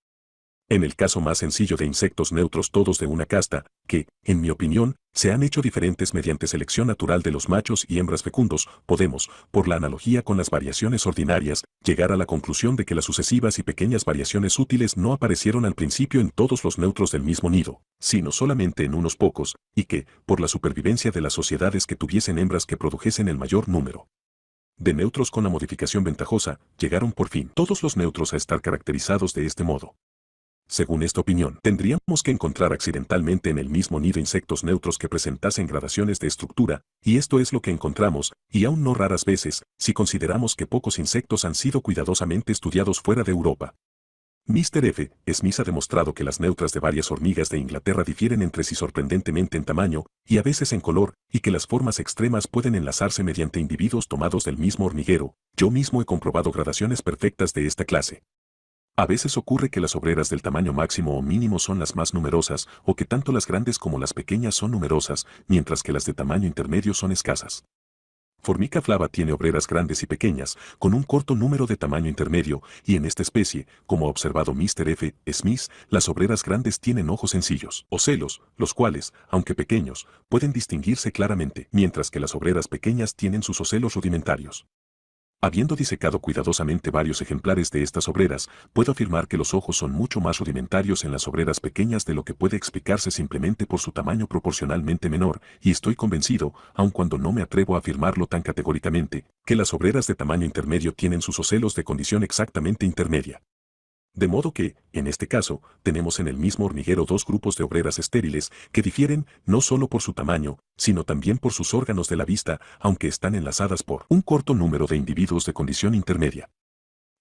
En el caso más sencillo de insectos neutros todos de una casta, que, en mi opinión, se han hecho diferentes mediante selección natural de los machos y hembras fecundos, podemos, por la analogía con las variaciones ordinarias, llegar a la conclusión de que las sucesivas y pequeñas variaciones útiles no aparecieron al principio en todos los neutros del mismo nido, sino solamente en unos pocos, y que, por la supervivencia de las sociedades que tuviesen hembras que produjesen el mayor número de neutros con la modificación ventajosa, llegaron por fin todos los neutros a estar caracterizados de este modo. Según esta opinión, tendríamos que encontrar accidentalmente en el mismo nido insectos neutros que presentasen gradaciones de estructura, y esto es lo que encontramos, y aún no raras veces, si consideramos que pocos insectos han sido cuidadosamente estudiados fuera de Europa. Mr. F. Smith ha demostrado que las neutras de varias hormigas de Inglaterra difieren entre sí sorprendentemente en tamaño, y a veces en color, y que las formas extremas pueden enlazarse mediante individuos tomados del mismo hormiguero. Yo mismo he comprobado gradaciones perfectas de esta clase. A veces ocurre que las obreras del tamaño máximo o mínimo son las más numerosas, o que tanto las grandes como las pequeñas son numerosas, mientras que las de tamaño intermedio son escasas. Formica flava tiene obreras grandes y pequeñas, con un corto número de tamaño intermedio, y en esta especie, como ha observado Mr. F. Smith, las obreras grandes tienen ojos sencillos, ocelos, los cuales, aunque pequeños, pueden distinguirse claramente, mientras que las obreras pequeñas tienen sus ocelos rudimentarios. Habiendo disecado cuidadosamente varios ejemplares de estas obreras, puedo afirmar que los ojos son mucho más rudimentarios en las obreras pequeñas de lo que puede explicarse simplemente por su tamaño proporcionalmente menor, y estoy convencido, aun cuando no me atrevo a afirmarlo tan categóricamente, que las obreras de tamaño intermedio tienen sus ocelos de condición exactamente intermedia. De modo que, en este caso, tenemos en el mismo hormiguero dos grupos de obreras estériles que difieren no solo por su tamaño, sino también por sus órganos de la vista, aunque están enlazadas por un corto número de individuos de condición intermedia.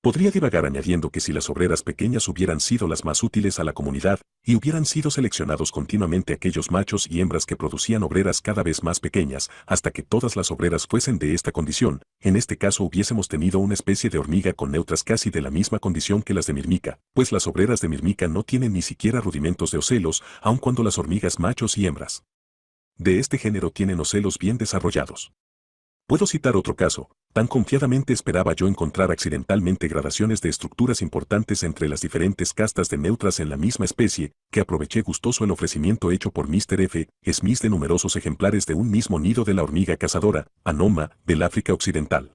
Podría divagar añadiendo que si las obreras pequeñas hubieran sido las más útiles a la comunidad, y hubieran sido seleccionados continuamente aquellos machos y hembras que producían obreras cada vez más pequeñas, hasta que todas las obreras fuesen de esta condición, en este caso hubiésemos tenido una especie de hormiga con neutras casi de la misma condición que las de Myrmica, pues las obreras de Myrmica no tienen ni siquiera rudimentos de ocelos, aun cuando las hormigas machos y hembras de este género tienen ocelos bien desarrollados. Puedo citar otro caso. Tan confiadamente esperaba yo encontrar accidentalmente gradaciones de estructuras importantes entre las diferentes castas de neutras en la misma especie, que aproveché gustoso el ofrecimiento hecho por Mr. F. Smith de numerosos ejemplares de un mismo nido de la hormiga cazadora, Anoma, del África Occidental.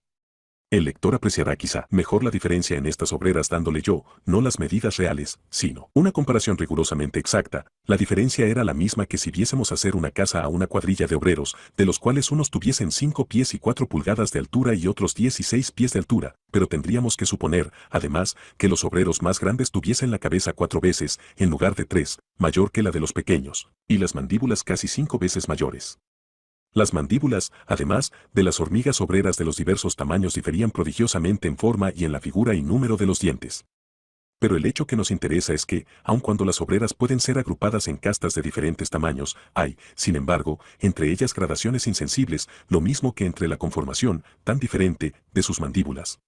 El lector apreciará quizá mejor la diferencia en estas obreras dándole yo, no las medidas reales, sino una comparación rigurosamente exacta. La diferencia era la misma que si viésemos hacer una casa a una cuadrilla de obreros, de los cuales unos tuviesen 5 pies y 4 pulgadas de altura y otros 10 y 6 pies de altura, pero tendríamos que suponer, además, que los obreros más grandes tuviesen la cabeza 4 veces, en lugar de 3, mayor que la de los pequeños, y las mandíbulas casi 5 veces mayores. Las mandíbulas, además, de las hormigas obreras de los diversos tamaños diferían prodigiosamente en forma y en la figura y número de los dientes. Pero el hecho que nos interesa es que, aun cuando las obreras pueden ser agrupadas en castas de diferentes tamaños, hay, sin embargo, entre ellas gradaciones insensibles, lo mismo que entre la conformación, tan diferente, de sus mandíbulas.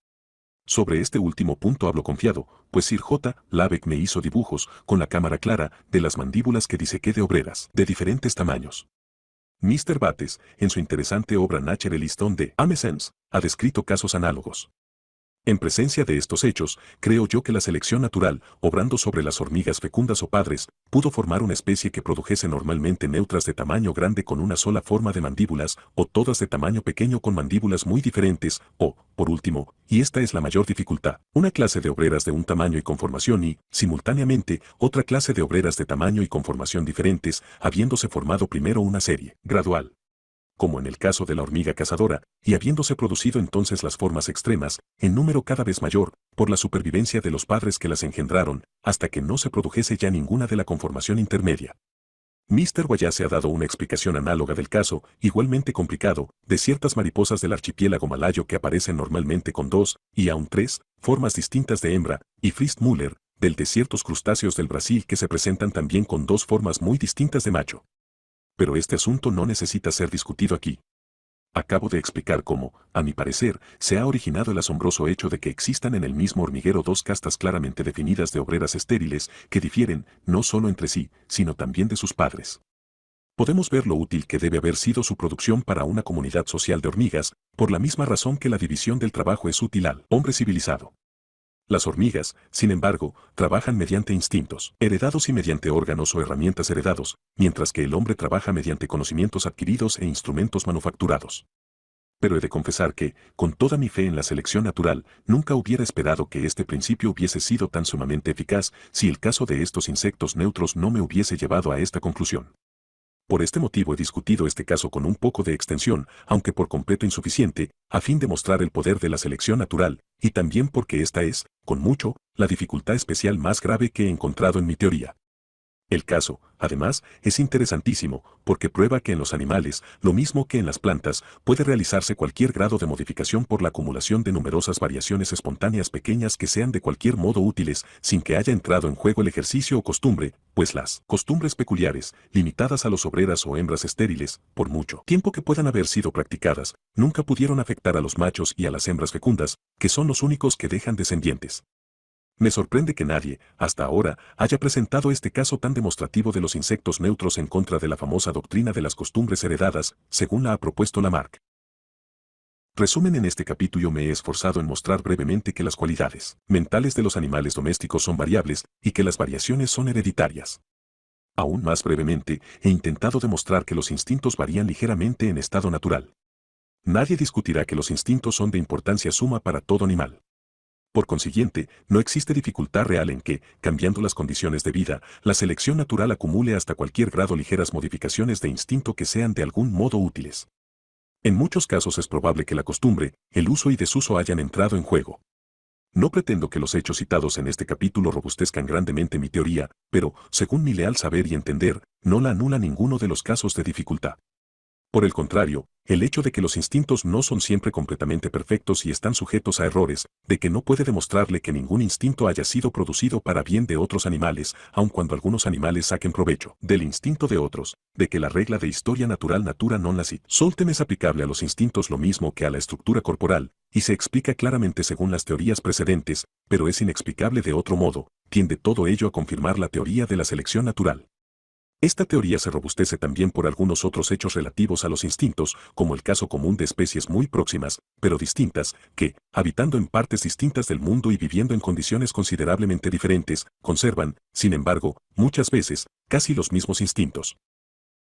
Sobre este último punto hablo confiado, pues Sir J. Laveck me hizo dibujos, con la cámara clara, de las mandíbulas que disequé de obreras, de diferentes tamaños. Mr. Bates, en su interesante obra Natural History de Amazons, ha descrito casos análogos. En presencia de estos hechos, creo yo que la selección natural, obrando sobre las hormigas fecundas o padres, pudo formar una especie que produjese normalmente neutras de tamaño grande con una sola forma de mandíbulas, o todas de tamaño pequeño con mandíbulas muy diferentes, o, por último, y esta es la mayor dificultad, una clase de obreras de un tamaño y conformación y, simultáneamente, otra clase de obreras de tamaño y conformación diferentes, habiéndose formado primero una serie gradual, como en el caso de la hormiga cazadora, y habiéndose producido entonces las formas extremas, en número cada vez mayor, por la supervivencia de los padres que las engendraron, hasta que no se produjese ya ninguna de la conformación intermedia. Mr. Wallace ha dado una explicación análoga del caso, igualmente complicado, de ciertas mariposas del archipiélago malayo que aparecen normalmente con dos, y aun tres, formas distintas de hembra, y Fritz Müller, del de ciertos crustáceos del Brasil que se presentan también con dos formas muy distintas de macho. Pero este asunto no necesita ser discutido aquí. Acabo de explicar cómo, a mi parecer, se ha originado el asombroso hecho de que existan en el mismo hormiguero dos castas claramente definidas de obreras estériles que difieren no solo entre sí, sino también de sus padres. Podemos ver lo útil que debe haber sido su producción para una comunidad social de hormigas, por la misma razón que la división del trabajo es útil al hombre civilizado. Las hormigas, sin embargo, trabajan mediante instintos, heredados y mediante órganos o herramientas heredados, mientras que el hombre trabaja mediante conocimientos adquiridos e instrumentos manufacturados. Pero he de confesar que, con toda mi fe en la selección natural, nunca hubiera esperado que este principio hubiese sido tan sumamente eficaz si el caso de estos insectos neutros no me hubiese llevado a esta conclusión. Por este motivo he discutido este caso con un poco de extensión, aunque por completo insuficiente, a fin de mostrar el poder de la selección natural, y también porque esta es, con mucho, la dificultad especial más grave que he encontrado en mi teoría. El caso, además, es interesantísimo, porque prueba que en los animales, lo mismo que en las plantas, puede realizarse cualquier grado de modificación por la acumulación de numerosas variaciones espontáneas pequeñas que sean de cualquier modo útiles, sin que haya entrado en juego el ejercicio o costumbre, pues las costumbres peculiares, limitadas a los obreras o hembras estériles, por mucho tiempo que puedan haber sido practicadas, nunca pudieron afectar a los machos y a las hembras fecundas, que son los únicos que dejan descendientes. Me sorprende que nadie, hasta ahora, haya presentado este caso tan demostrativo de los insectos neutros en contra de la famosa doctrina de las costumbres heredadas, según la ha propuesto Lamarck. Resumen: en este capítulo me he esforzado en mostrar brevemente que las cualidades mentales de los animales domésticos son variables y que las variaciones son hereditarias. Aún más brevemente, he intentado demostrar que los instintos varían ligeramente en estado natural. Nadie discutirá que los instintos son de importancia suma para todo animal. Por consiguiente, no existe dificultad real en que, cambiando las condiciones de vida, la selección natural acumule hasta cualquier grado ligeras modificaciones de instinto que sean de algún modo útiles. En muchos casos es probable que la costumbre, el uso y desuso hayan entrado en juego. No pretendo que los hechos citados en este capítulo robustezcan grandemente mi teoría, pero, según mi leal saber y entender, no la anula ninguno de los casos de dificultad. Por el contrario, el hecho de que los instintos no son siempre completamente perfectos y están sujetos a errores, de que no puede demostrarle que ningún instinto haya sido producido para bien de otros animales, aun cuando algunos animales saquen provecho del instinto de otros, de que la regla de historia natural natura non licet soltem es aplicable a los instintos lo mismo que a la estructura corporal, y se explica claramente según las teorías precedentes, pero es inexplicable de otro modo, tiende todo ello a confirmar la teoría de la selección natural. Esta teoría se robustece también por algunos otros hechos relativos a los instintos, como el caso común de especies muy próximas, pero distintas, que, habitando en partes distintas del mundo y viviendo en condiciones considerablemente diferentes, conservan, sin embargo, muchas veces, casi los mismos instintos.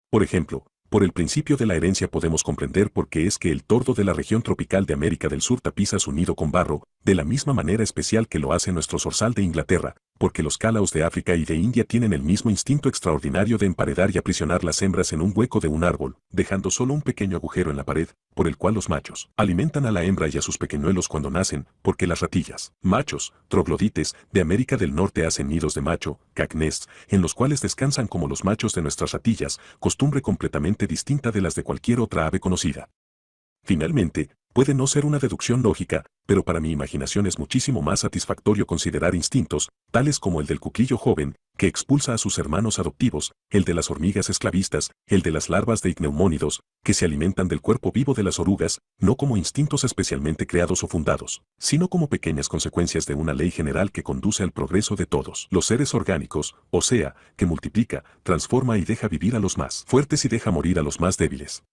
Por ejemplo, por el principio de la herencia podemos comprender por qué es que el tordo de la región tropical de América del Sur tapiza su nido con barro, de la misma manera especial que lo hace nuestro zorzal de Inglaterra, porque los calaos de África y de India tienen el mismo instinto extraordinario de emparedar y aprisionar las hembras en un hueco de un árbol, dejando solo un pequeño agujero en la pared, por el cual los machos alimentan a la hembra y a sus pequeñuelos cuando nacen, porque las ratillas, machos, troglodites, de América del Norte hacen nidos de macho, nests, en los cuales descansan como los machos de nuestras ratillas, costumbre completamente distinta de las de cualquier otra ave conocida. Finalmente, puede no ser una deducción lógica, pero para mi imaginación es muchísimo más satisfactorio considerar instintos, tales como el del cuclillo joven, que expulsa a sus hermanos adoptivos, el de las hormigas esclavistas, el de las larvas de icneumónidos, que se alimentan del cuerpo vivo de las orugas, no como instintos especialmente creados o fundados, sino como pequeñas consecuencias de una ley general que conduce al progreso de todos los seres orgánicos, o sea, que multiplica, transforma y deja vivir a los más fuertes y deja morir a los más débiles.